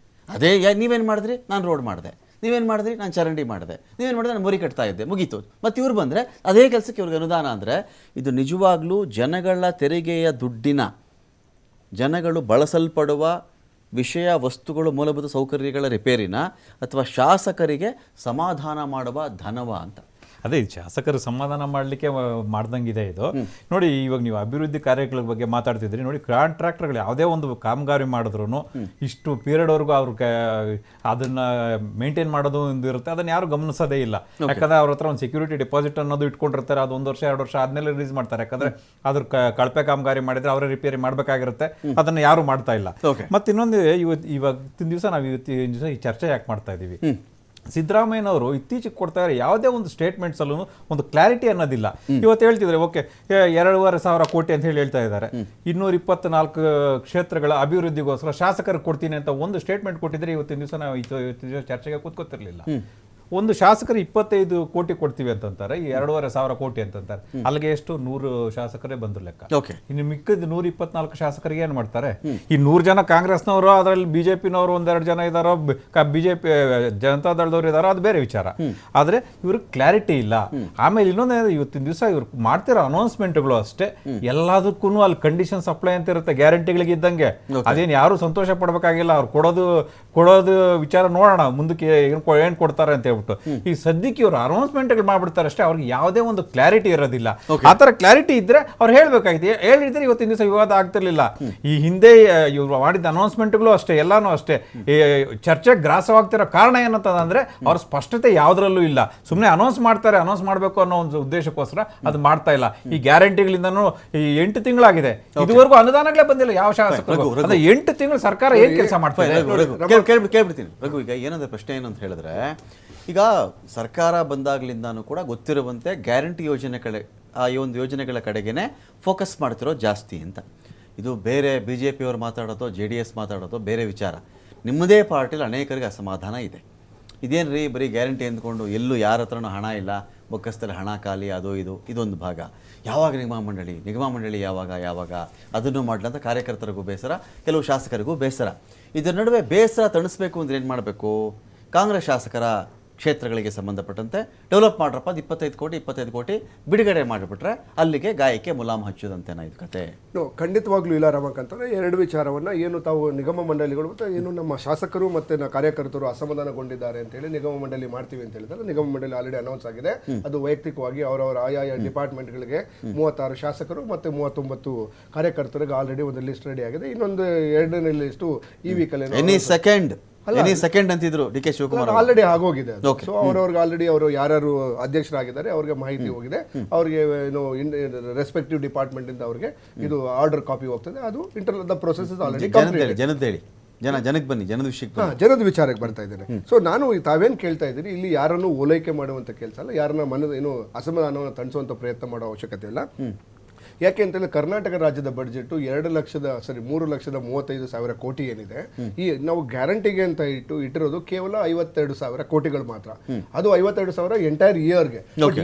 ಅದೇ ನೀವೇನು ಮಾಡಿದ್ರಿ, ನಾನು ರೋಡ್ ಮಾಡಿದೆ, ನೀವೇನು ಮಾಡಿದ್ರಿ, ನಾನು ಚರಂಡಿ ಮಾಡಿದೆ, ನೀವೇನು ಮಾಡಿದ್ರೆ ನಾನು ಮೊರಿ ಕಟ್ತಾ ಇದ್ದೆ, ಮುಗೀತು. ಮತ್ತು ಇವ್ರು ಬಂದರೆ ಅದೇ ಕೆಲಸಕ್ಕೆ ಇವ್ರಿಗೆ ಅನುದಾನ ಅಂದರೆ, ಇದು ನಿಜವಾಗ್ಲೂ ಜನಗಳ ತೆರಿಗೆಯ ದುಡ್ಡಿನ, ಜನಗಳು ಬಳಸಲ್ಪಡುವ ವಿಷಯ ವಸ್ತುಗಳು, ಮೂಲಭೂತ ಸೌಕರ್ಯಗಳ ರಿಪೇರಿನ, ಅಥವಾ ಶಾಸಕರಿಗೆ ಸಮಾಧಾನ ಮಾಡುವ ಧನವ ಅಂತ? ಅದೇ ಶಾಸಕರು ಸಮಾಧಾನ ಮಾಡಲಿಕ್ಕೆ ಮಾಡ್ದಂಗಿದೆ ಇದು. ನೋಡಿ, ಇವಾಗ ನೀವು ಅಭಿವೃದ್ಧಿ ಕಾರ್ಯಗಳ ಬಗ್ಗೆ ಮಾತಾಡ್ತಿದ್ರಿ. ನೋಡಿ, ಕಾಂಟ್ರಾಕ್ಟರ್ಗಳು ಯಾವುದೇ ಒಂದು ಕಾಮಗಾರಿ ಮಾಡಿದ್ರು ಇಷ್ಟು ಪೀರಿಯಡ್ವರೆಗೂ ಅವ್ರು ಅದನ್ನ ಮೇಂಟೈನ್ ಮಾಡೋದು ಒಂದು ಇರುತ್ತೆ, ಅದನ್ನ ಯಾರು ಗಮನಿಸೋದೇ ಇಲ್ಲ. ಯಾಕಂದ್ರೆ ಅವ್ರ ಹತ್ರ ಒಂದು ಸೆಕ್ಯೂರಿಟಿ ಡೆಪಾಸಿಟ್ ಅನ್ನೋದು ಇಟ್ಕೊಂಡಿರ್ತಾರೆ. ಅದು 1 ವರ್ಷ 2 ವರ್ಷ ಆದ್ಮೇಲೆ ರಿಲೀಸ್ ಮಾಡ್ತಾರೆ. ಯಾಕಂದ್ರೆ ಅದ್ರ ಕಳಪೆ ಕಾಮಗಾರಿ ಮಾಡಿದ್ರೆ ಅವರೇ ರಿಪೇರಿ ಮಾಡ್ಬೇಕಾಗಿರುತ್ತೆ, ಅದನ್ನ ಯಾರು ಮಾಡ್ತಾ ಇಲ್ಲ. ಮತ್ತೆ ಇನ್ನೊಂದು, ಇವತ್ತಿನ ದಿವಸ ನಾವು ಇವತ್ತಿನ ದಿವಸ ಈ ಚರ್ಚೆ ಯಾಕೆ ಮಾಡ್ತಾ ಇದೀವಿ, ಸಿದ್ದರಾಮಯ್ಯನವರು ಇತ್ತೀಚೆಗೆ ಕೊಡ್ತಾ ಇದ್ದಾರೆ ಯಾವುದೇ ಒಂದು ಸ್ಟೇಟ್ಮೆಂಟ್ಸ್ ಅಲ್ಲೂ ಒಂದು ಕ್ಲಾರಿಟಿ ಅನ್ನೋದಿಲ್ಲ. ಇವತ್ತು ಹೇಳ್ತಿದ್ರೆ ಓಕೆ 2,500 ಕೋಟಿ ಅಂತ ಹೇಳಿ ಹೇಳ್ತಾ ಇದ್ದಾರೆ. 224 ಕ್ಷೇತ್ರಗಳ ಅಭಿವೃದ್ಧಿಗೋಸ್ಕರ ಶಾಸಕರಿಗೆ ಕೊಡ್ತೀನಿ ಅಂತ ಒಂದು ಸ್ಟೇಟ್ಮೆಂಟ್ ಕೊಟ್ಟಿದ್ರೆ ಇವತ್ತಿನ ದಿವಸ ನಾವು ಇವತ್ತಿನ ದಿವಸ ಚರ್ಚೆಗೆ ಕೂತ್ಕೋತಿರ್ಲಿಲ್ಲ. ಒಂದು ಶಾಸಕರು 25 ಕೋಟಿ ಕೊಡ್ತೀವಿ ಅಂತಂತಾರೆ, 2,500 ಕೋಟಿ ಅಂತಂತಾರೆ. ಅಲ್ಲಿಗೆ ಎಷ್ಟು 100 ಶಾಸಕರೇ ಬಂದ್ರು ಲೆಕ್ಕ. ಇನ್ನು ಮಿಕ್ಕಿದ 124 ಶಾಸಕರಿಗೆ ಏನ್ ಮಾಡ್ತಾರೆ? ಈ 100 ಜನ ಕಾಂಗ್ರೆಸ್ನವರು, ಅದರಲ್ಲಿ ಬಿಜೆಪಿನವರು 1-2 ಜನ ಇದಾರೋ, ಬಿಜೆಪಿ ಜನತಾದಳದವ್ರು ಇದಾರೋ, ಅದು ಬೇರೆ ವಿಚಾರ. ಆದ್ರೆ ಇವ್ರಿಗೆ ಕ್ಲಾರಿಟಿ ಇಲ್ಲ. ಆಮೇಲೆ ಇನ್ನೊಂದು, ಇವತ್ತಿನ ದಿವಸ ಇವ್ರು ಮಾಡ್ತಿರೋ ಅನೌನ್ಸ್ಮೆಂಟ್ಗಳು ಅಷ್ಟೇ, ಎಲ್ಲದಕ್ಕೂ ಅಲ್ಲಿ ಕಂಡೀಷನ್ಸ್ ಅಪ್ಲೈ ಅಂತ ಇರುತ್ತೆ, ಗ್ಯಾರಂಟಿಗಳಿಗೆ ಇದ್ದಂಗೆ. ಅದೇನು ಯಾರು ಸಂತೋಷ ಪಡ್ಬೇಕಾಗಿಲ್ಲ. ಅವ್ರು ಕೊಡೋದು ವಿಚಾರ ನೋಡೋಣ ಮುಂದಕ್ಕೆ ಏನ್ ಕೊಡ್ತಾರೆ ಅಂತ ಹೇಳ್ಬಿಟ್ಟು. ಈ ಸದ್ಯಕ್ಕೆ ಇವರು ಅನೌನ್ಸ್ಮೆಂಟ್ಗಳು ಮಾಡ್ಬಿಡ್ತಾರೆ ಅಷ್ಟೇ, ಅವ್ರಿಗೆ ಯಾವುದೇ ಒಂದು ಕ್ಲಾರಿಟಿ ಇರೋದಿಲ್ಲ. ಆತರ ಕ್ಲಾರಿಟಿ ಇದ್ರೆ ಅವ್ರು ಹೇಳ್ಬೇಕಾಗಿದೆ, ಹೇಳಿದ್ರೆ ಇವತ್ತಿನ ದಿವಸ ವಿವಾದ ಆಗ್ತಿರ್ಲಿಲ್ಲ. ಈ ಹಿಂದೆ ಇವ್ರು ಮಾಡಿದ ಅನೌನ್ಸ್ಮೆಂಟ್ಗಳು ಅಷ್ಟೇ, ಎಲ್ಲಾನು ಅಷ್ಟೇ. ಚರ್ಚೆಗೆ ಗ್ರಾಸವಾಗ್ತಿರೋ ಕಾರಣ ಏನಂತಂದ್ರೆ ಅವ್ರ ಸ್ಪಷ್ಟತೆ ಯಾವ್ದ್ರಲ್ಲೂ ಇಲ್ಲ. ಸುಮ್ಮನೆ ಅನೌನ್ಸ್ ಮಾಡ್ತಾರೆ, ಅನೌನ್ಸ್ ಮಾಡ್ಬೇಕು ಅನ್ನೋ ಒಂದು ಉದ್ದೇಶಕ್ಕೋಸ್ಕರ ಅದು ಮಾಡ್ತಾ ಇಲ್ಲ. ಈ ಗ್ಯಾರಂಟಿಗಳಿಂದನೂ 8 ತಿಂಗಳಾಗಿದೆ, ಇದುವರೆಗೂ ಅನುದಾನಗಳೇ ಬಂದಿಲ್ಲ ಯಾವ ಶಾಸಕರು. 8 ತಿಂಗಳು ಸರ್ಕಾರ ಏನ್ ಕೆಲಸ ಮಾಡ್ತಾ ಇದೆ? ಕೇಳ್ಬಿಡ್ತೀನಿ ರಘು. ಈಗ ಏನಂದ್ರೆ ಪ್ರಶ್ನೆ ಏನು ಅಂತ ಹೇಳಿದ್ರೆ, ಈಗ ಸರ್ಕಾರ ಬಂದಾಗ್ಲಿಂದಾನು ಕೂಡ ಗೊತ್ತಿರುವಂತೆ ಗ್ಯಾರಂಟಿ ಯೋಜನೆಗಳ ಕಡೆಗೇನೆ ಫೋಕಸ್ ಮಾಡ್ತಿರೋ ಜಾಸ್ತಿ ಅಂತ. ಇದು ಬೇರೆ BJP ಅವರು ಮಾತಾಡೋದು, JDS ಮಾತಾಡೋದು ಬೇರೆ ವಿಚಾರ. ನಿಮ್ಮದೇ ಪಾರ್ಟಿಲಿ ಅನೇಕರಿಗೆ ಅಸಮಾಧಾನ ಇದೆ. ಇದೇನ್ರಿ ಬರೀ ಗ್ಯಾರಂಟಿ ಅಂದ್ಕೊಂಡು ಎಲ್ಲೂ ಯಾರ ಹತ್ರನೂ ಹಣ ಇಲ್ಲ, ಬೊಕ್ಕಸದಲ್ಲಿ ಹಣ ಖಾಲಿ, ಅದು ಇದೊಂದು ಭಾಗ. ಯಾವಾಗ ನಿಗಮ ಮಂಡಳಿ ಯಾವಾಗ ಅದನ್ನು ಮಾಡಲಂತ ಕಾರ್ಯಕರ್ತರಿಗೂ ಬೇಸರ, ಕೆಲವು ಶಾಸಕರಿಗೂ ಬೇಸರ. ಇದರ ನಡುವೆ ಬೇಸರ ತಣಿಸ್ಬೇಕು ಅಂದ್ರೆ ಏನು ಮಾಡಬೇಕು? ಕಾಂಗ್ರೆಸ್ ಶಾಸಕರ ಕ್ಷೇತ್ರಗಳಿಗೆ ಸಂಬಂಧಪಟ್ಟಂತೆ ಡೆವಲಪ್ ಮಾಡ್ರಪ್ಪ, 25 ಕೋಟಿ ಬಿಡುಗಡೆ ಮಾಡಿಬಿಟ್ರೆ ಅಲ್ಲಿಗೆ ಗಾಯಕ್ಕೆ ಮುಲಾಮ್ ಹಚ್ಚೋದಂತೆನಾ ಇದು ಕತೆ? ಖಂಡಿತವಾಗ್ಲೂ ಇಲ್ಲ ರಮಕಾಂತ್. ಎರಡು ವಿಚಾರವನ್ನ ಏನು ತಾವು ನಿಗಮ ಮಂಡಳಿಗಳು ಮತ್ತು ಏನು ನಮ್ಮ ಶಾಸಕರು ಮತ್ತು ಕಾರ್ಯಕರ್ತರು ಅಸಮಾಧಾನಗೊಂಡಿದ್ದಾರೆ ಅಂತ ಹೇಳಿ ನಿಗಮ ಮಂಡಳಿ ಮಾಡ್ತೀವಿ ಅಂತ ಹೇಳಿದ್ರೆ, ನಿಗಮ ಮಂಡಳಿ ಆಲ್ರೆಡಿ ಅನೌನ್ಸ್ ಆಗಿದೆ. ಅದು ವೈಯಕ್ತಿಕವಾಗಿ ಅವರವರ ಆಯಾ ಡಿಪಾರ್ಟ್ಮೆಂಟ್ಗಳಿಗೆ 36 ಶಾಸಕರು ಮತ್ತು 39 ಕಾರ್ಯಕರ್ತರಿಗೆ ಆಲ್ರೆಡಿ ಒಂದು ಲಿಸ್ಟ್ ರೆಡಿ ಆಗಿದೆ. ಇನ್ನೊಂದು 2ನೇ ಲಿಸ್ಟು ಈ ವೀಕಲ್ಲಿ ಸೆಕೆಂಡ್ ಅಂತಿದ್ರು DK ಶಿವಕುಮಾರ್, ಆಲ್ರೆಡಿ ಆಗೋಗಿದೆ. ಸೊ ಅವ್ರವ್ರಿಗೆ ಆಲ್ರೆಡಿ ಅವರು ಯಾರು ಅಧ್ಯಕ್ಷರಾಗಿದ್ದಾರೆ ಅವ್ರಿಗೆ ಮಾಹಿತಿ ಹೋಗಿದೆ. ಅವ್ರಿಗೆ ಏನು ರೆಸ್ಪೆಕ್ಟಿವ್ ಡಿಪಾರ್ಟ್ಮೆಂಟ್ ಇಂದ ಅವ್ರಿಗೆ ಇದು ಆರ್ಡರ್ ಕಾಪಿ ಹೋಗ್ತದೆ. ಅದು ಇಂಟರ್ನಲ್ ಪ್ರೋಸೆಸ್ ಆಲ್ರೆಡಿ ಜನದ ವಿಚಾರಕ್ಕೆ ಬರ್ತಾ ಇದ್ದೇನೆ. ಸೊ ನಾನು ತಾವೇನು ಕೇಳ್ತಾ ಇದ್ದೀನಿ, ಇಲ್ಲಿ ಯಾರನ್ನು ಓಲೈಕೆ ಮಾಡುವಂತ ಕೆಲಸ ಅಲ್ಲ, ಯಾರನ್ನ ಏನು ಅಸಮಾಧಾನವನ್ನು ತಣಿಸುವಂತ ಪ್ರಯತ್ನ ಮಾಡೋ ಅವಶ್ಯಕತೆ ಇಲ್ಲ. ಯಾಕೆ ಅಂತಂದ್ರೆ ಕರ್ನಾಟಕ ರಾಜ್ಯದ ಬಡ್ಜೆಟ್ 3,35,000 ಕೋಟಿ ಏನಿದೆ, ಈ ನಾವು ಗ್ಯಾರಂಟಿಗೆ ಅಂತ ಇಟ್ಟಿರೋದು ಕೇವಲ 52,000 ಕೋಟಿಗಳು ಮಾತ್ರ. ಅದು 52,000 ಎಂಟೈರ್ ಇಯರ್ಗೆ.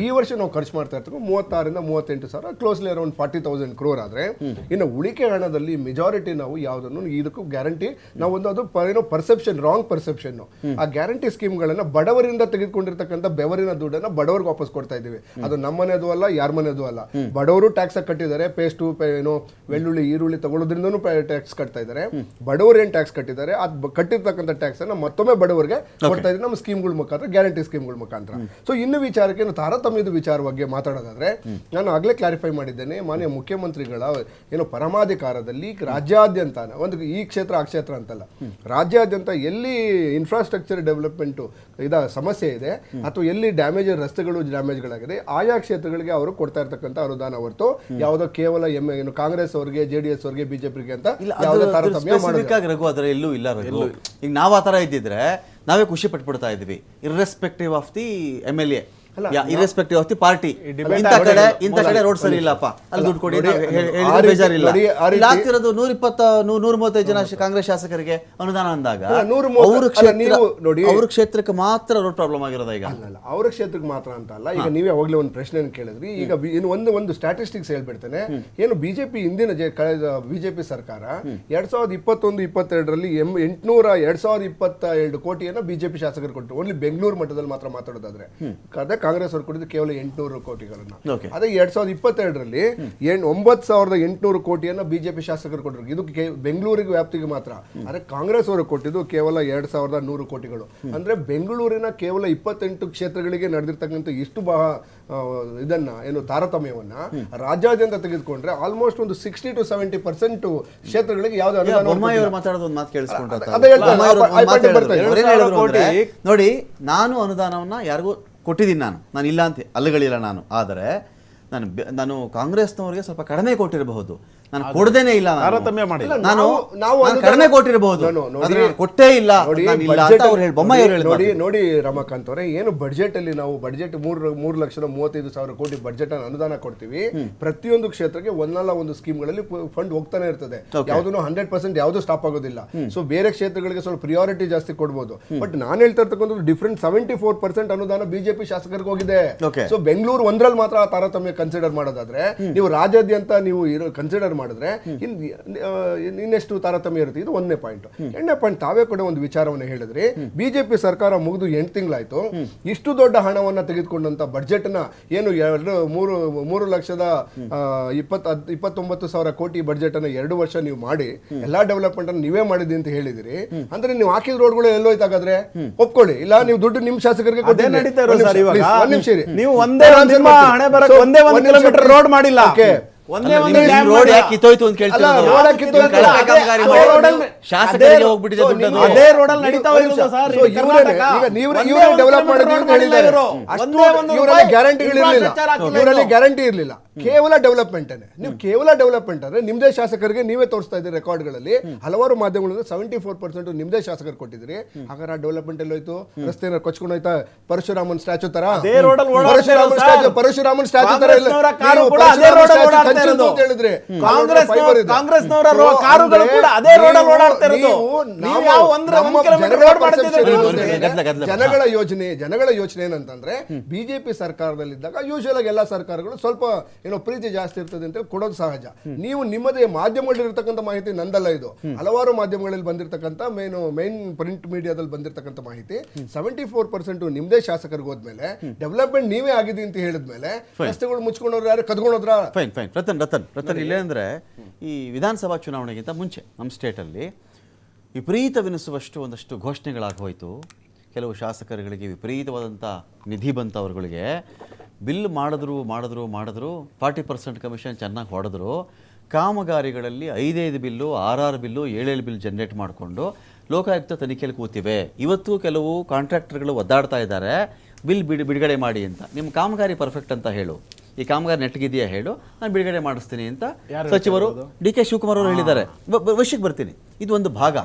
ಈ ವರ್ಷ ನಾವು ಖರ್ಚು ಮಾಡ್ತಾ ಇರ್ತೀವಿ 36,000-38,000, ಕ್ಲೋಸ್ಲಿ ಅರೌಂಡ್ 40,000 ಕ್ರೋರ್ ಆದ್ರೆ, ಇನ್ನು ಉಳಿಕೆ ಹಣದಲ್ಲಿ ಮೆಜಾರಿಟಿ ನಾವು ಯಾವುದನ್ನು ಇದಕ್ಕೂ ಗ್ಯಾರಂಟಿ ನಾವು ಅದು ಪರ್ಸೆಪ್ಷನ್, ರಾಂಗ್ ಪರ್ಸೆಪ್ಷನ್. ಆ ಗ್ಯಾರಂಟಿ ಸ್ಕೀಮ್ಗಳನ್ನ ಬಡವರಿಂದ ತೆಗೆದುಕೊಂಡಿರ್ತಕ್ಕಂಥ ಬೆವರಿನ ದುಡ್ಡನ್ನ ಬಡವರಿಗೆ ವಾಪಸ್ ಕೊಡ್ತಾ ಇದೀವಿ. ಅದು ನಮ್ಮನೆದು ಅಲ್ಲ, ಯಾರ ಮನೆದು ಅಲ್ಲ. ಬಡವರು ಟ್ಯಾಕ್ಸ್ ಕಟ್ಟಿದ್ದಾರೆ, ಪೇಸ್ಟು ಬೆಳ್ಳುಳ್ಳಿ ಈರುಳ್ಳಿ ತಗೊಳ್ಳೋದ್ರಿಂದನೂ ಟ್ಯಾಕ್ಸ್ ಕಟ್ತಾ ಇದ್ದಾರೆ. ಬಡವರು ಏನ್ ಟ್ಯಾಕ್ಸ್ ಕಟ್ಟಿದ್ದಾರೆ, ಅದು ಕಟ್ಟಿರ್ತಕ್ಕಂಥ ಟ್ಯಾಕ್ಸ್ ಅನ್ನ ಮತ್ತೊಮ್ಮೆ ಬಡವರಿಗೆ ಕೊಡ್ತಾ ಇದ್ದಾರೆ ನಮ್ಮ ಸ್ಕೀಮ್ಗಳ ಮುಖಾಂತರ, ಗ್ಯಾರಂಟಿ ಸ್ಕೀಮ್ಗಳ ಮುಖಾಂತರ. ಸೊ ಇನ್ನು ವಿಚಾರಕ್ಕೆ ತಾರತಮ್ಯದ ವಿಚಾರವಾಗಿ ಮಾತಾಡೋದಾದ್ರೆ, ನಾನು ಆಗ್ಲೇ ಕ್ಲಾರಿಫೈ ಮಾಡಿದ್ದೇನೆ, ಮಾನ್ಯ ಮುಖ್ಯಮಂತ್ರಿಗಳ ಏನು ಪರಮಾಧಿಕಾರದಲ್ಲಿ ರಾಜ್ಯಾದ್ಯಂತ ಒಂದು ಈ ಕ್ಷೇತ್ರ ಆ ಕ್ಷೇತ್ರ ಅಂತಲ್ಲ, ರಾಜ್ಯಾದ್ಯಂತ ಎಲ್ಲಿ ಇನ್ಫ್ರಾಸ್ಟ್ರಕ್ಚರ್ ಡೆವಲಪ್ಮೆಂಟ್ ಸಮಸ್ಯೆ ಇದೆ ಅಥವಾ ಎಲ್ಲಿ ಡ್ಯಾಮೇಜ್ಗಳಾಗಿದೆ, ಆಯಾ ಕ್ಷೇತ್ರಗಳಿಗೆ ಅವರು ಕೊಡ್ತಾ ಇರ್ತಕ್ಕಂಥ ಅನುದಾನ ಹೊರತು ಯಾವುದೋ ಕೇವಲ ಏನು ಕಾಂಗ್ರೆಸ್ ಅವರಿಗೆ, JDS ಅವರಿಗೆ, ಬಿಜೆಪಿಗೆ ಅಂತ ಯಾವುದೇ ತಾರತಮ್ಯ ರಘು ಅದರ ಎಲ್ಲೂ ಇಲ್ಲ. ರಘು ಈಗ ನಾವು ಆ ಥರ ಇದ್ದಿದ್ರೆ ನಾವೇ ಖುಷಿ ಪಟ್ಬಿಡ್ತಾ ಇದ್ವಿ, irrespective of the MLA, irrespective of the party. ಇಂಥ ಕಡೆ ರೋಡ್ ಸರಿ ಇಲ್ಲಪ್ಪ, ಅಲ್ಲಿ ದುಡ್ಡು ಕೊಡಿ ಬೇಜಾರಿಲ್ಲ. ಆಗ್ತಿರೋದು 135 ಜನ ಕಾಂಗ್ರೆಸ್ ಶಾಸಕರಿಗೆ ಅನುದಾನ ಅಂದಾಗ ಅವ್ರ ಕ್ಷೇತ್ರಕ್ಕೆ ಮಾತ್ರ ರೋಡ್ ಪ್ರಾಬ್ಲಮ್ ಆಗಿರೋದ ಈಗ? ಅಲ್ಲ, ಅವ್ರ ಕ್ಷೇತ್ರಕ್ಕೆ ಮಾತ್ರ ಅಂತ ಅಲ್ಲ. ಈಗ ನೀವೇ ಅವಾಗಲೇ ಒಂದು ಪ್ರಶ್ನೆ ಕೇಳಿದ್ರಿ. ಈಗ ಒಂದು ಸ್ಟ್ಯಾಟಿಸ್ಟಿಕ್ಸ್ ಹೇಳ್ಬಿಡ್ತೇನೆ. ಏನು ಬಿಜೆಪಿ ಹಿಂದಿನ ಕಳೆದ ಬಿಜೆಪಿ ಸರ್ಕಾರ 2021-22ರಲ್ಲಿ 2,27 ಕೋಟಿಯನ್ನ ಬಿಜೆಪಿ ಶಾಸಕರು ಕೊಟ್ಟರು. ಓನ್ಲಿ ಬೆಂಗಳೂರು ಮಟ್ಟದಲ್ಲಿ ಮಾತ್ರ ಮಾತಾಡೋದಾದ್ರೆ. ಕಾಂಗ್ರೆಸ್ ಅವರು ಕೊಟ್ಟಿದ್ದು ಕೇವಲ 800 ಕೋಟಿಗಳನ್ನ. Okay. ಅದೇ 2022ರಲ್ಲಿ 9,800 ಕೋಟಿಯನ್ನ ಬಿಜೆಪಿ ಶಾಸಕರು ಕೊಟ್ಟರು. ಇದು ಬೆಂಗಳೂರಿಗೆ ವ್ಯಾಪ್ತಿಗೆ ಮಾತ್ರ. ಆದ್ರೆ ಕಾಂಗ್ರೆಸ್ ಅವರು ಕೊಟ್ಟಿದ್ದು ಕೇವಲ 2,100 ಕೋಟಿಗಳು. ಅಂದ್ರೆ ಬೆಂಗಳೂರಿನ ಕೇವಲ 28 ಕ್ಷೇತ್ರಗಳಿಗೆ ನಡೆದಿರ್ತಕ್ಕಂಥ ಇಷ್ಟು ಇದನ್ನ ಏನು ತಾರತಮ್ಯವನ್ನ ರಾಜ್ಯಾದ್ಯಂತ ತೆಗೆದುಕೊಂಡ್ರೆ ಆಲ್ಮೋಸ್ಟ್ ಒಂದು 60 to 70% ಕ್ಷೇತ್ರಗಳಿಗೆ ಯಾವ್ದು ಅನುದಾನ ಬೊಮ್ಮಾಯಿ ಅವರು ಮಾತಾಡೋದು ಒಂದು ಮಾತು ಕೇಳಿಸ್ಕೊಂಡ್ರೆ ಅದೇ ಹೇಳ್ತಾರೆ. ಆ ಪಾಯಿಂಟ್ ಬರ್ತಾ ಇದೆ. 2,000 ಕೋಟಿ ನೋಡಿ, ನಾನು ಅನುದಾನವನ್ನ ಯಾರಿಗೂ ಕೊಟ್ಟಿದ್ದೀನಿ, ನಾನು ಇಲ್ಲ ಅಂತ ಅಲ್ಲಗಳಿಲ್ಲ ನಾನು. ಆದರೆ ನಾನು ಕಾಂಗ್ರೆಸ್ನವರಿಗೆ ಸ್ವಲ್ಪ ಕಡಿಮೆ ಕೊಟ್ಟಿರಬಹುದು, ನಾನು ಕೊಡದೇನೆ ಇಲ್ಲ, ತಾರತಮ್ಯ ಮಾಡಿಲ್ಲ. ನಾನು ನಾವು ಕಡಿಮೆ ಕೊಟ್ಟಿರಬಹುದು, ಕೊಟ್ಟೇ ಇಲ್ಲ ಬೊಮ್ಮಾಯಿ ಅವರು ನೋಡಿ. ನೋಡಿ ರಮಾಕಾಂತ್ ಅವರೇ, ಏನು ಬಡ್ಜೆಟ್ ಅಲ್ಲಿ ನಾವು ಬಡ್ಜೆಟ್ 3,35,000 ಕೋಟಿ ಬಡ್ಜೆಟ್ ಅನ್ನು ಅನುದಾನ ಕೊಡ್ತೀವಿ. ಪ್ರತಿಯೊಂದು ಕ್ಷೇತ್ರಕ್ಕೆ ಒಂದಲ್ಲ ಒಂದು ಸ್ಕೀಮ್ಗಳಲ್ಲಿ ಫಂಡ್ ಹೋಗ್ತಾನೆ ಇರ್ತದೆ. ಯಾವ್ದು 100% ಯಾವ್ದು ಸ್ಟಾಪ್ ಆಗೋದಿಲ್ಲ. ಸೊ ಬೇರೆ ಕ್ಷೇತ್ರಗಳಿಗೆ ಸ್ವಲ್ಪ ಪ್ರಿಯಾರಿಟಿ ಜಾಸ್ತಿ ಕೊಡ್ಬೋದು. ಬಟ್ ನಾನು ಹೇಳ್ತಾ ಇರ್ತಕ್ಕಂಥ ಡಿಫ್ರೆಂಟ್ 74% ಅನುದಾನ ಬಿಜೆಪಿ ಶಾಸಕರಿಗೆ ಹೋಗಿದೆ. ಸೊ ಬೆಂಗಳೂರು ಒಂದ್ರಲ್ಲಿ ಮಾತ್ರ ತಾರತಮ್ಯ ಕನ್ಸಿಡರ್ ಮಾಡೋದಾದ್ರೆ, ನೀವು ರಾಜ್ಯಾದ್ಯಂತ ನೀವು ಕನ್ಸಿಡರ್ ಮಾಡಿದ್ರೆ ಇನ್ನೆಷ್ಟು ತಾರತಮ್ಯ ಇರುತ್ತೆ. ಇದು 1ನೇ ಪಾಯಿಂಟ್. 2ನೇ ಪಾಯಿಂಟ್, ತಾವೇ ಕೂಡ ಒಂದು ವಿಚಾರವನ್ನು ಹೇಳಿದ್ರಿ. ಬಿಜೆಪಿ ಸರ್ಕಾರ ಮುಗಿದು 8 ತಿಂಗಳಾಯ್ತು. ಇಷ್ಟು ದೊಡ್ಡ ಹಣವನ್ನ ತೆಗೆದುಕೊಂಡಂತ ಬಡ್ಜೆಟ್ ನ ಏನು 3,29,000 ಕೋಟಿ ಬಡ್ಜೆಟ್ ಅನ್ನ 2 ವರ್ಷ ನೀವು ಮಾಡಿ ಎಲ್ಲಾ ಡೆವಲಪ್ಮೆಂಟ್ ಅನ್ನು ನೀವೇ ಮಾಡಿದ್ರಿ ಅಂತ ಹೇಳಿದಿರಿ. ಅಂದ್ರೆ ನೀವು ಹಾಕಿದ ರೋಡ್ಗಳು ಎಲ್ಲೋಯ್ತಾಗಾದ್ರೆ ಒಪ್ಕೊಳ್ಳಿ, ಇಲ್ಲ ನೀವು ದುಡ್ಡು ನಿಮ್ ಶಾಸಕರಿಗೆ ಅದೇ ನಡೀತಾ ಇರೋದು ಸರ್ ಇವಾಗ. ಒಂದ್ ನಿಮಿಷ ಇರಿ. ನೀವು ಒಂದೇ ಒಂದು ನಿಮ್ಮ ಹಣೆ ಬರಕ್ಕೆ ಒಂದೇ 1 ಕಿಲೋಮೀಟರ್ ರೋಡ್ ಮಾಡಿಲ್ಲ. ಒಂದೇ ಒಂದು ಡ್ಯಾಮ್ ರೋಡ್ ಯಾಕೆ ಕಿತ್ತೋಯ್ತು ಅಂತ ಕೇಳ್ತೀರಾ? ಶಾಸಕರಿಗೆ ಹೋಗ್ಬಿಟ್ಟಿದೆ ದುಡ್ಡು. ಅದೇ ರೋಡಲ್ಲಿ ನಡೀತಾ ಇರೋದು ಸರ್. ಇವರೇ ಡೆವಲಪ್ ಮಾಡಿದ್ರು ಅಂತ ಹೇಳಿದ್ದಾರೆ. ಇವರಲ್ಲಿ ಗ್ಯಾರಂಟಿ ಇರಲಿಲ್ಲ, ಕೇವಲ ಡೆವಲಪ್ಮೆಂಟ್. ನೀವು ಕೇವಲ ಡೆವಲಪ್ಮೆಂಟ್ ಅಂದ್ರೆ ನಿಮ್ದೇ ಶಾಸಕರಿಗೆ ನೀವೇ ತೋರಿಸ್ತಾ ಇದ್ದೀರಿ ರೆಕಾರ್ಡ್ಗಳಲ್ಲಿ. ಹಲವಾರು ಮಾಧ್ಯಮಗಳಲ್ಲಿ 74% ನಿಮ್ದೇ ಶಾಸಕರು ಕೊಟ್ಟಿದ್ರಿ. ಹಾಗಾದ್ರೆ ಡೆವಲಪ್ಮೆಂಟ್ ಎಲ್ಲೋಯ್ತು? ರಸ್ತೆ ಕೊಚ್ಕೊಂಡು ಹೋಯ್ತಾ? ಪರಶುರಾಮನ್ ಸ್ಟ್ಯಾಚು ತರ, ಪರಶುರಾಮನ್ ಸ್ಟ್ಯಾಚು ತರ ಹೇಳಿದ್ರೆ ಕಾಂಗ್ರೆಸ್ನವರ ಕಾರುಗಳು ಕೂಡ ಅದೇ ರೋಡಲ್ಲಿ ಓಡಾಡ್ತಾ ಇರೋದು. ಜನಗಳ ಯೋಚನೆ ಏನಂತಂದ್ರೆ, ಬಿಜೆಪಿ ಸರ್ಕಾರದಲ್ಲಿದ್ದಾಗ ಯೂಶುವಲ್ ಆಗಿ ಎಲ್ಲಾ ಸರ್ಕಾರಗಳು ಸ್ವಲ್ಪ ಏನೋ ಪ್ರೀತಿ ಜಾಸ್ತಿ ಇರ್ತದೆ ಅಂತ ಕೊಡೋದು ಸಹಜ. ನೀವು ನಿಮ್ಮದೇ ಮಾಧ್ಯಮಗಳಲ್ಲಿ ಇರತಕ್ಕಂಥ ಮಾಹಿತಿ ನಂದಲ್ಲ, ಇದು ಹಲವಾರು ಮಾಧ್ಯಮಗಳಲ್ಲಿ ಬಂದಿರತಕ್ಕಂಥ ಮೇನ್ ಪ್ರಿಂಟ್ ಮೀಡಿಯಾದಲ್ಲಿ ಬಂದಿರತಕ್ಕಂಥ ಮಾಹಿತಿ. 74% ನಿಮ್ದೇ ಶಾಸಕರಿಗೆ ಹೋದ್ಮೇಲೆ ಡೆವಲಪ್ಮೆಂಟ್ ನೀವೇ ಆಗಿದೆ ಅಂತ ಹೇಳಿದ್ಮೇಲೆ ರಸ್ತೆಗಳು ಮುಚ್ಕೊಂಡವ್ರು ಯಾರು ಕದ್ಕೊಂಡೋದ್ರ? ಫೈನ್ ರತನ್ ಇಲ್ಲೇ ಅಂದರೆ, ಈ ವಿಧಾನಸಭಾ ಚುನಾವಣೆಗಿಂತ ಮುಂಚೆ ನಮ್ಮ ಸ್ಟೇಟಲ್ಲಿ ವಿಪರೀತವೆನಿಸುವಷ್ಟು ಒಂದಷ್ಟು ಘೋಷಣೆಗಳಾಗಿ ಹೋಯಿತು. ಕೆಲವು ಶಾಸಕರುಗಳಿಗೆ ವಿಪರೀತವಾದಂಥ ನಿಧಿ ಬಂತವರುಗಳಿಗೆ. ಬಿಲ್ ಮಾಡಿದ್ರು 40% ಕಮಿಷನ್ ಚೆನ್ನಾಗಿ ಹೊಡೆದ್ರು. ಕಾಮಗಾರಿಗಳಲ್ಲಿ 5 ಬಿಲ್ಲು, 6 ಬಿಲ್ಲು, 7 ಬಿಲ್ ಜನರೇಟ್ ಮಾಡಿಕೊಂಡು ಲೋಕಾಯುಕ್ತ ತನಿಖೆಯಲ್ಲಿ ಕೂತಿವೆ. ಇವತ್ತು ಕೆಲವು ಕಾಂಟ್ರಾಕ್ಟರ್ಗಳು ಒದ್ದಾಡ್ತಾ ಇದ್ದಾರೆ, ಬಿಲ್ ಬಿಡುಗಡೆ ಮಾಡಿ ಅಂತ. ನಿಮ್ಮ ಕಾಮಗಾರಿ ಪರ್ಫೆಕ್ಟ್ ಅಂತ ಹೇಳು, ಈ ಕಾಮಗಾರಿ ನೆಟ್ಟಗಿದೆಯಾ ಹೇಳು, ನಾನು ಬಿಡುಗಡೆ ಮಾಡಿಸ್ತೀನಿ ಅಂತ ಸಚಿವರು DK ಶಿವಕುಮಾರ್ ಅವರು ಹೇಳಿದ್ದಾರೆ. ವಿಷಯಕ್ಕೆ ಬರ್ತೀನಿ, ಇದು ಒಂದು ಭಾಗ.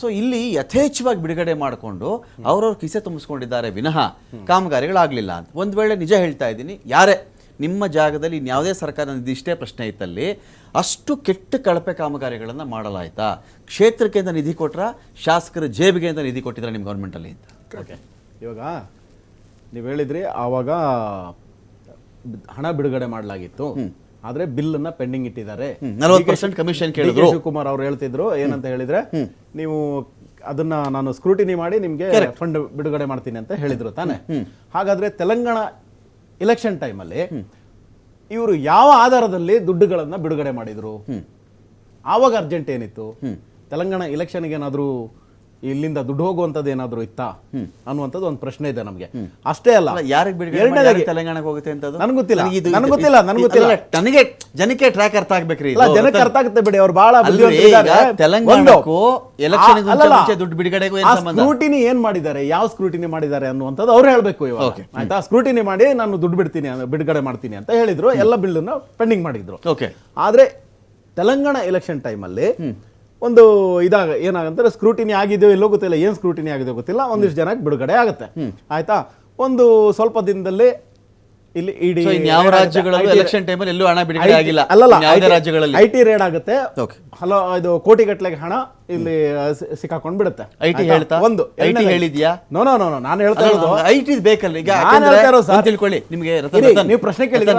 ಸೊ ಇಲ್ಲಿ ಯಥೇಚ್ಛವಾಗಿ ಬಿಡುಗಡೆ ಮಾಡಿಕೊಂಡು ಅವ್ರವ್ರ ಕಿಸೆ ತುಂಬಿಸ್ಕೊಂಡಿದ್ದಾರೆ ವಿನಃ ಕಾಮಗಾರಿಗಳಾಗಲಿಲ್ಲ ಅಂತ. ಒಂದು ವೇಳೆ ನಿಜ ಹೇಳ್ತಾ ಇದ್ದೀನಿ, ಯಾರೇ ನಿಮ್ಮ ಜಾಗದಲ್ಲಿ ಇನ್ಯಾವುದೇ ಸರ್ಕಾರ ಇಷ್ಟೇ ಪ್ರಶ್ನೆ ಇತ್ತಲ್ಲಿ ಅಷ್ಟು ಕೆಟ್ಟ ಕಳಪೆ ಕಾಮಗಾರಿಗಳನ್ನು ಮಾಡಲಾಯ್ತಾ? ಕ್ಷೇತ್ರಕ್ಕೆ ಅಂತ ನಿಧಿ ಕೊಟ್ರ, ಶಾಸಕರ ಜೇಬಿಗೆ ಅಂತ ನಿಧಿ ಕೊಟ್ಟಿದ್ದಾರೆ ನಿಮ್ಮ ಗೌರ್ಮೆಂಟಲ್ಲಿ ಅಂತ? ಓಕೆ, ಇವಾಗ ನೀವು ಹೇಳಿದ್ರಿ ಆವಾಗ ಹಣ ಬಿಡುಗಡೆ ಮಾಡಲಾಗಿತ್ತು, ಆದ್ರೆ ಬಿಲ್ ಅನ್ನ ಪೆಂಡಿಂಗ್ ಇಟ್ಟಿದ್ದಾರೆ. 40% ಕಮಿಷನ್ ಕೇಳಿದ್ರು. ಶಿವಕುಮಾರ್ ಅವರು ಹೇಳ್ತಿದ್ರು ಏನಂತ ಹೇಳಿದ್ರೆ, ನೀವು ಅದನ್ನ ನಾನು ಸ್ಕ್ರೂಟಿನಿ ಮಾಡಿ ನಿಮ್ಗೆ ಫಂಡ್ ಬಿಡುಗಡೆ ಮಾಡ್ತೀನಿ ಅಂತ ಹೇಳಿದ್ರು ತಾನೆ. ಹಾಗಾದ್ರೆ ತೆಲಂಗಾಣ ಎಲೆಕ್ಷನ್ ಟೈಮಲ್ಲಿ ಇವರು ಯಾವ ಆಧಾರದಲ್ಲಿ ದುಡ್ಡುಗಳನ್ನ ಬಿಡುಗಡೆ ಮಾಡಿದ್ರು? ಆವಾಗ ಅರ್ಜೆಂಟ್ ಏನಿತ್ತು? ತೆಲಂಗಾಣ ಎಲೆಕ್ಷನ್ಗೆ ಏನಾದ್ರು ಇಲ್ಲಿಂದ ದುಡ್ಡು ಹೋಗುವಂತದ್ದು ಏನಾದ್ರು ಇತ್ತಾ ಅನ್ನುವಂಥದ್ದು ಒಂದು ಪ್ರಶ್ನೆ ಇದೆ ನಮಗೆ. ಅಷ್ಟೇ ಅಲ್ಲ, ಯಾರಿಗೆ ಬಿಡುಗಡೆ ತೆಲಂಗಾಣಕ್ಕೆ ಹೋಗುತ್ತೆ ಅಂತ ನನಗೆ ಗೊತ್ತಿಲ್ಲ. ನನಗೆ ಜನಕ್ಕೆ ಟ್ರ್ಯಾಕ್ ಅರ್ಥ ಆಗ್ಬೇಕ್ರಿ. ಜನಕ್ಕೆ ಅರ್ಥ ಆಗುತ್ತೆ ಬಿಡಿ, ಅವ್ರು ಬಹಳ ತೆಲಂಗಾಣಕ್ಕೂ ಎಲೆಕ್ಷನ್ ದುಡ್ಡು ಬಿಡುಗಡೆಗೂ ಸ್ಕ್ರೂಟಿನಿ ಏನ್ ಮಾಡಿದ್ದಾರೆ, ಯಾವ ಸ್ಕ್ರೂಟಿನಿ ಮಾಡಿದ್ದಾರೆ ಅನ್ನುವಂಥದ್ದು ಅವ್ರು ಹೇಳ್ಬೇಕು ಇವಾಗ. ಆಯ್ತಾ, ಸ್ಕ್ರೂಟಿನಿ ಮಾಡಿ ನಾನು ದುಡ್ಡು ಬಿಡುಗಡೆ ಮಾಡ್ತೀನಿ ಅಂತ ಹೇಳಿದ್ರು, ಎಲ್ಲ ಬಿಲ್ ಅನ್ನ ಪೆಂಡಿಂಗ್ ಮಾಡಿದ್ರು. ಆದ್ರೆ ತೆಲಂಗಾಣ ಎಲೆಕ್ಷನ್ ಟೈಮಲ್ಲಿ ಒಂದು ಏನಾಗಂತಾರೆ, ಸ್ಕ್ರೂಟಿನಿ ಆಗಿದೆಯೋ ಇಲ್ಲೋ ಗೊತ್ತಿಲ್ಲ, ಏನ್ ಸ್ಕ್ರೂಟಿನಿ ಆಗಿದೆಯೋ ಗೊತ್ತಿಲ್ಲ, ಒಂದಿಷ್ಟು ಜನಕ್ಕೆ ಬಿಡುಗಡೆ ಆಗುತ್ತೆ. ಆಯ್ತಾ, ಒಂದು ಸ್ವಲ್ಪ ದಿನದಲ್ಲಿ ಇಲ್ಲಿ ಇಡಿ ಯಾವ ರಾಜ್ಯಗಳಲ್ಲಿ ಎಲೆಕ್ಷನ್ ಟೈಮಲ್ಲಿ ಎಲ್ಲೂ ಹಣ ಬಿಡುಗಡೆ ಆಗಿಲ್ಲ. IT ರೇಡ್ ಆಗುತ್ತೆ, ಇದು ಕೋಟಿಗಟ್ಟಲೆಗೆ ಹಣ ಇಲ್ಲಿ ಸಿಕ್ಕಾಕೊಂಡ್ ಬಿಡುತ್ತೆ. IT ಹೇಳ್ತಾ ಒಂದು IT ಹೇಳಿದ್ಯಾ? ನೋ ನಾನು ಹೇಳ್ತಾ ಇರೋದು IT ಬೇಕಲ್ಲ. ಈಗ ತಿಳ್ಕೊಳ್ಳಿ, ನಿಮಗೆ ನೀವು ಪ್ರಶ್ನೆ ಕೇಳಿದ್ರೆ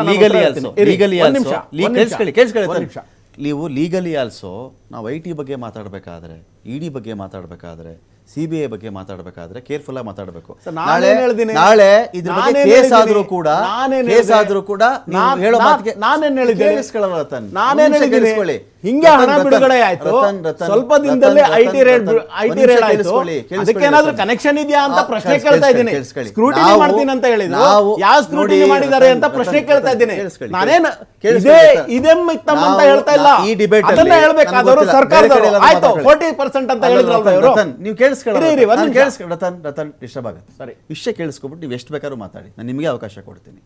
ನೀವು ಲೀಗಲಿ ಆಲ್ಸೋ ನಾವು IT ಬಗ್ಗೆ ಮಾತಾಡಬೇಕಾದ್ರೆ, ED ಬಗ್ಗೆ ಮಾತಾಡಬೇಕಾದ್ರೆ, CBI ಬಗ್ಗೆ ಮಾತಾಡಬೇಕಾದ್ರೆ ಕೇರ್ಫುಲ್ ಆಗಿ ಮಾತಾಡಬೇಕು. ಸರ್, ನಾನೇನ್ ಹೇಳ್ತೀನಿ? ನಾಳೆ ಇದ್ರ ಬಗ್ಗೆ ನಾನೇನ್ ಕೇಸ್ ಹೇಳಿದ್ದೀನಿ? ಆದ್ರೂ ಕೂಡ ನಾನೇನ್ ಕೇಸ್ ಹೇಳಿದೆ? ಆದ್ರೂ ಕೂಡ ನೀವು ಹೇಳೋ ಮಾತಿಗೆ ನಾನೇನ್ ಹೇಳಿದ್ದೀನಿ? ಕೇಳಿಸ್ಕೊಳ್ಳಲ್ಲ ರತನ್. ನಾನೇನ್ ಒಂದು ನಿಮಿಷ ಹೇಳಿದ್ದೀನಿ? ಕೇಳಿಸ್ಕೊಳ್ಳಿ. ಹಿಂಗೆ ಹಣ ರತನ್, ಬಿಡುಗಡೆ ಆಯ್ತು, ರತನ್, ರತನ್, ಸ್ವಲ್ಪ ರತನ್, ದಿನದಲ್ಲೇ ರತನ್, ಐಟಿ ರೇಡ್ ರತನ್, ಆಯ್ತು, ಕೇಳಿಸ್ಕೊಳ್ಳಿ, ಅದಕ್ಕೇನಾದ್ರೂ ರತನ್. ಕನೆಕ್ಷನ್ ಇದೆಯಾ ಅಂತ ಪ್ರಶ್ನೆ ಕೇಳಿಸ್ಕೊಳ್ಳಿ, ಕೇಳ್ತಾ ಇದ್ದೀನಿ. ಕೇಳಿಸ್ಕೊಳ್ಳಿ. ಸ್ಕ್ರೂಟಿನಿ ನಾವು- ಮಾಡ್ತೀನಿ ಅಂತ ಹೇಳಿದ್ರು, ನಾವು ಯಾವ ಸ್ಕ್ರೂಟಿನಿ ನೋಡಿ, ಮಾಡಿದ್ದಾರೆ ಅಂತ ರತನ್, ಪ್ರಶ್ನೆ ರತನ್, ಕೇಳ್ತಾ ಇದ್ದೀನಿ. ಕೇಳಿಸ್ಕೊಳ್ಳಿ, ನಾನೇನು ಕೇಳಿಸ್ಕೊಳ್ಳಿ, ರತನ್. ಇದೇ ಮಿತ್ತಮ್ ಅಂತ ನಾವು- ಹೇಳ್ತಾ ಇಲ್ಲ, ಈ ಡಿಬೇಟ್ ಅದನ್ನ ಹೇಳ್ಬೇಕಾದವರು ಸರ್ಕಾರದವರು. ಆಯ್ತು 40% ಅಂತ ಹೇಳಿದ್ರಲ್ವ ಇವರು. ನೀವು ಕೇಳಿಸ್ಕೊಳ್ಳಿ, ಇರಿ, ಒಂದ್ ನಿಮಿಷ. ರತನ್ ಡಿಸ್ಟರ್ಬ್ ಆಗುತ್ತೆ. ಸರಿ. ವಿಷಯ ಕೇಳಿಸ್ಕೊಬಿಟ್ಟು ನೀವು ಎಷ್ಟು ಬೇಕಾದ್ರೂ ಮಾತಾಡಿ, ನಾನು ನಿಮಗೆ ಅವಕಾಶ ಕೊಡ್ತೀನಿ.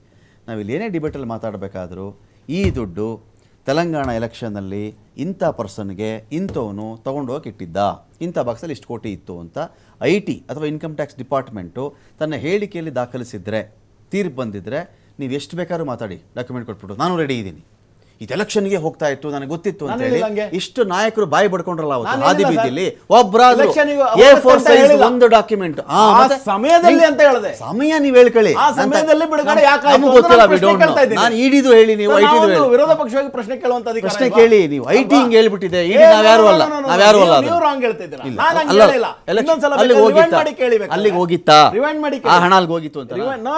ನಾವಿಲ್ಲಿ ಏನೇ ಡಿಬೇಟಲ್ಲಿ ಮಾತಾಡಬೇಕಾದ್ರೂ ಈ ದುಡ್ಡು ತೆಲಂಗಾಣ ಎಲೆಕ್ಷನ್ನಲ್ಲಿ ಇಂಥ ಪರ್ಸನ್ಗೆ ಇಂಥವನು ತೊಗೊಂಡೋಗಿ ಇಟ್ಟಿದ್ದ, ಇಂಥ ಬಾಕ್ಸಲ್ಲಿ ಇಷ್ಟು ಕೋಟಿ ಇತ್ತು ಅಂತ IT ಅಥವಾ ಇನ್ಕಮ್ ಟ್ಯಾಕ್ಸ್ ಡಿಪಾರ್ಟ್ಮೆಂಟು ತನ್ನ ಹೇಳಿಕೆಯಲ್ಲಿ ದಾಖಲಿಸಿದ್ರೆ, ತೀರ್ಪು ಬಂದಿದ್ರೆ ನೀವು ಎಷ್ಟು ಬೇಕಾದ್ರೂ ಮಾತಾಡಿ, ಡಾಕ್ಯುಮೆಂಟ್ ಕೊಟ್ಬಿಟ್ಟು ನಾನು ರೆಡಿ ಇದ್ದೀನಿ, ಇದು ಎಲೆಕ್ಷನ್ಗೆ ಹೋಗ್ತಾ ಇತ್ತು ನನಗೆ ಗೊತ್ತಿತ್ತು ಅಂತ ನಾನು ಹೇಳಿ ಹೇಳಿಲ್ಲ ಹಂಗೆ. ಇಷ್ಟು ನಾಯಕರು ಬಾಯಿ ಬಡ್ಕೊಂಡ್ರಲ್ಲ ಅವತ್ತು ನಾನು ಹಾದಿ ಹೇಳಿಲ್ಲ ಬೀದಿಲಿ ಒಬ್ಬರಾದ್ರು ಎಲೆಕ್ಷನ್ಗೆ A4 ಅಂತ ಸೈಜ್ ಹೇಳಿಲ್ಲ. ಒಂದು ಡಾಕ್ಯುಮೆಂಟ್ ಆ ಸಮಯದಲ್ಲಿ ಅಂತ ಹೇಳಿದೆ. ಸಮಯ ನೀವು ಹೇಳ್ಕೊಳ್ಳಿ. ಆ ಸಮಯದಲ್ಲಿ ಬಿಡುಗಡೆ ಯಾಕಾಯ್ತು ನಮ್ಗೆ ಅಂತ ಗೊತ್ತಿಲ್ಲ, ನಾನು we don't ಪ್ರಶ್ನೆ know. ಕೇಳ್ತಾ ನಾನು ಇಡಿದು ಹೇಳಿ, ನೀವು ಸರ್, ಐಟಿದು ನಾವೊಂದು ಹೇಳಿ. ವಿರೋಧ ಪಕ್ಷವಾಗಿ ಪ್ರಶ್ನೆ ಕೇಳುವಂತ ಅಧಿಕಾರ ಪ್ರಶ್ನೆ ಇಲ್ವಾ? ಕೇಳಿ, ನೀವು ಐಟಿ ಹಿಂಗ್ ಹೇಳ್ಬಿಟ್ಟಿದೆ, ಇಡಿ ನಾವ್ಯಾರು ಅಲ್ಲ, ನಾವ್ಯಾರು ಅಲ್ಲ. ನೀವು ರಾಂಗ್ ಹೇಳ್ತಿದ್ದೀರಾ. ಇಲ್ಲ, ನಾನು ಹಂಗೆ ಅಲ್ಲ, ಹೇಳಿಲ್ಲ. election- ಇನ್ನೊಂದ್ಸಲ ಅಲ್ಲಿಗೆ ಬೇಕಾದ್ರೆ rewind ಹೋಗಿತ್ತಾ? ಮಾಡಿ ಕೇಳಿಬೇಕು. ಅಲ್ಲಿಗೆ ಹೋಗಿತ್ತಾ? Rewind ಮಾಡಿ ಆ ಕೇಳಿ. ಹಣ ಅಲ್ಲಿ ಹೋಗಿತ್ತು ಅಂತ ನೋ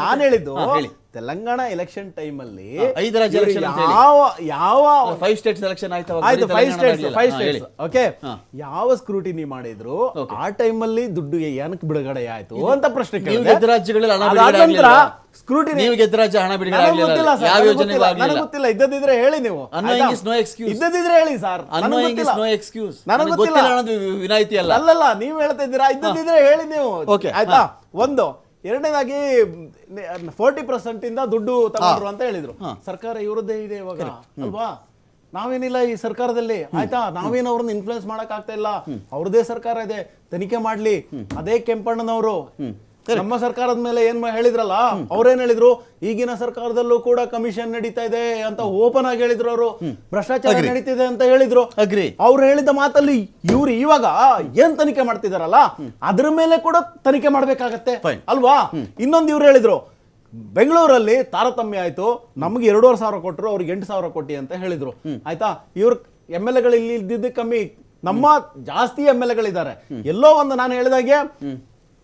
ನಾನು ಹೇಳಿದ್ದು ಹೇಳಿ. ತೆಲಂಗಾಣ ಎಲೆಕ್ಷನ್ ಟೈಮ್ ಅಲ್ಲಿ 5 ರಾಜ್ಯ election ಅಂತ ಹೇಳಿ. ಯಾವ 5 ಸ್ಟೇಟ್ಸ್ ಎಲೆಕ್ಷನ್ ಆಯ್ತು, ಆಯ್ತು 5 ಸ್ಟೇಟ್ಸ್ ಓಕೆ, ಯಾವ ಸ್ಕ್ರೂಟಿನಿ ಮಾಡಿದ್ರು ಆ ಟೈಮ್ ಅಲ್ಲಿ ದುಡ್ಡು ಏನಕ್ಕೆ ಬಿಡುಗಡೆ ಆಯ್ತು ಅಂತ ಪ್ರಶ್ನೆ ನೀವು ಕೇಳಿದೆ. ಗೆದ್ದ ರಾಜ್ಯಗಳಲ್ಲಿ ಹಣ ಅದಾದ ಬಿಡುಗಡೆ ನಂತರ ಆಗ್ಲಿಲ್ಲ. ಸ್ಕ್ರೂಟಿನಿ ನೀವು ಗೆದ್ದ ರಾಜ್ಯ ಹಣ ಬಿಡುಗಡೆ ನನಗೆ ಆಗ್ಲಿಲ್ಲ. ಗೊತ್ತಿಲ್ಲ ಸರ್, ಯಾವ ನನಗೆ ಯೋಜನೆಗೂ ಗೊತ್ತಿಲ್ಲ, ಆಗ್ಲಿಲ್ಲ. ನನಗೆ ಗೊತ್ತಿಲ್ಲ. ಇದ್ದದಿದ್ರೆ ಹೇಳಿ ನೀವು. Unknowing ಆಯ್ತಾ? is no excuse. ಇದ್ದದಿದ್ರೆ ಹೇಳಿ ಸರ್, ನನಗೆ Unknowing is ಗೊತ್ತಿಲ್ಲ. no excuse. ನನಗೆ ನನಗೆ ಗೊತ್ತಿಲ್ಲ ಗೊತ್ತಿಲ್ಲ ಅನ್ನೋದು ವಿನಾಯಿತಿ ಅಲ್ಲ. ಅಲ್ಲಲ್ಲ, ನೀವು ಹೇಳ್ತಾ ಇದ್ದೀರಾ, ಇದ್ದದಿದ್ರೆ ಹೇಳಿ ನೀವು. Okay. ಆಯ್ತಾ? ಒಂದು ಎರಡನೇದಾಗಿ 40% ಇಂದ ದುಡ್ಡು ತಗೊಂಡ್ರು ಅಂತ ಹೇಳಿದ್ರು. ಸರ್ಕಾರ ಇವರದ್ದೇ ಇದೆ ಇವಾಗ ಅಲ್ವಾ? ನಾವೇನಿಲ್ಲ ಈ ಸರ್ಕಾರದಲ್ಲಿ, ಆಯ್ತಾ? ನಾವೇನು ಅವ್ರನ್ನ ಇನ್ಫ್ಲೂಯೆನ್ಸ್ ಮಾಡಕ್ ಆಗ್ತಾ ಇಲ್ಲ, ಅವ್ರದೇ ಸರ್ಕಾರ ಇದೆ, ತನಿಖೆ ಮಾಡ್ಲಿ. ಅದೇ ಕೆಂಪಣ್ಣನವರು ನಮ್ಮ ಸರ್ಕಾರದ ಮೇಲೆ ಏನ್ ಹೇಳಿದ್ರಲ್ಲ, ಅವ್ರೇನ್ ಹೇಳಿದ್ರು, ಈಗಿನ ಸರ್ಕಾರದಲ್ಲೂ ಕೂಡ ಕಮಿಷನ್ ನಡೀತಾ ಇದೆ ಅಂತ ಓಪನ್ ಆಗಿ ಹೇಳಿದ್ರು. ಅವರು ಭ್ರಷ್ಟಾಚಾರ ನಡೀತಿದೆ ಅಂತ ಹೇಳಿದ್ರು. ಅವ್ರು ಹೇಳಿದ ಮಾತಲ್ಲಿ ಇವ್ರು ಇವಾಗ ಏನ್ ತನಿಖೆ ಮಾಡ್ತಿದಾರಲ್ಲ, ಅದ್ರ ಮೇಲೆ ಕೂಡ ತನಿಖೆ ಮಾಡ್ಬೇಕಾಗತ್ತೆ ಅಲ್ವಾ? ಇನ್ನೊಂದು ಇವ್ರು ಹೇಳಿದ್ರು, ಬೆಂಗಳೂರಲ್ಲಿ ತಾರತಮ್ಯ ಆಯ್ತು, ನಮ್ಗೆ 2,500 ಕೊಟ್ಟರು, ಅವ್ರಿಗೆ 8,000 ಕೊಟ್ಟಿ ಅಂತ ಹೇಳಿದ್ರು. ಆಯ್ತಾ? ಇವ್ರ MLA ಇಲ್ಲಿ ಇದ್ದಿದ್ದು ಕಮ್ಮಿ, ನಮ್ಮ ಜಾಸ್ತಿ MLA ಗಳಿದ್ದಾರೆ. ಎಲ್ಲೋ ಒಂದು ನಾನು ಹೇಳಿದಾಗೆ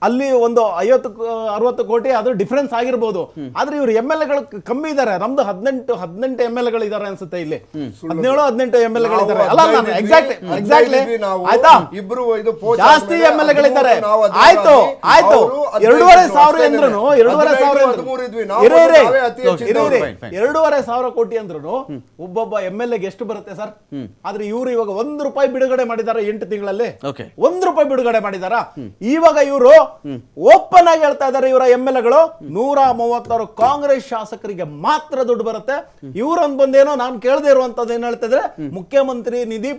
ಅಲ್ಲಿ ಒಂದು 50-60 ಕೋಟಿ ಅದು ಡಿಫರೆನ್ಸ್ ಆಗಿರ್ಬೋದು. ಆದ್ರೆ ಇವ್ರು MLA ಗಳು ಕಮ್ಮಿ ಇದ್ದಾರೆ. ನಮ್ದು 18 MLA ಗಳು ಇದ್ದಾರೆ ಅನ್ಸುತ್ತೆ ಇಲ್ಲಿ. 17-18 MLA ಗಳು ಇದ್ದಾರೆ. ಅಲ್ಲ ಎಕ್ಸಾಕ್ಟ್ಲಿ ಆಯ್ತಾ? ಇಬ್ರು ಇದು ಜಾಸ್ತಿ MLA ಗಳಿದ್ದಾರೆ. ಆಯ್ತು 2,500 ಅಂದ್ರೂ 2,500 ಕೋಟಿ ಅಂದ್ರೂ ಒಬ್ಬೊಬ್ಬ MLA ಗೆ ಎಷ್ಟು ಬರುತ್ತೆ ಸರ್? ಆದ್ರೆ ಇವರು ಇವಾಗ ₹1 ಬಿಡುಗಡೆ ಮಾಡಿದ್ದಾರೆ 8 ತಿಂಗಳಲ್ಲಿ. ₹1 ಬಿಡುಗಡೆ ಮಾಡಿದಾರ. ಇವಾಗ ಇವರು ಓಪನ್ ಆಗಿ ಹೇಳ್ತಾ ಇದ್ದಾರೆ, ಇವರ MLA ಗಳು 136 ಕಾಂಗ್ರೆಸ್ ಶಾಸಕರಿಗೆ ಮಾತ್ರ ದುಡ್ಡು ಬರುತ್ತೆ. ಇವರೊಂದು ಬಂದೇನೋ ನಾನು ಕೇಳದೆ ಇರುವಂತದ್ದು ಏನ್ ಹೇಳ್ತಾ ಇದ್ರೆ, ಮುಖ್ಯಮಂತ್ರಿ ನಿಧಿ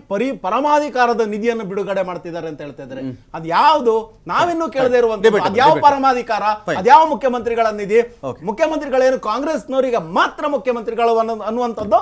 ಪರಮಾಧಿಕಾರದ ನಿಧಿಯನ್ನು ಬಿಡುಗಡೆ ಮಾಡ್ತಿದ್ದಾರೆ ಅಂತ ಹೇಳ್ತಾ ಇದ್ದಾರೆ. ಅದ್ ಯಾವ್ದು? ನಾವಿನ್ನೂ ಕೇಳದೆ ಇರುವಂತ ಅದ್ಯಾವ ಪರಮಾಧಿಕಾರ, ಅದ್ಯಾವ ಮುಖ್ಯಮಂತ್ರಿಗಳ ನಿಧಿ? ಮುಖ್ಯಮಂತ್ರಿಗಳೇನು ಕಾಂಗ್ರೆಸ್ನವರಿಗೆ ಮಾತ್ರ ಮುಖ್ಯಮಂತ್ರಿಗಳು ಅನ್ನುವಂಥದ್ದು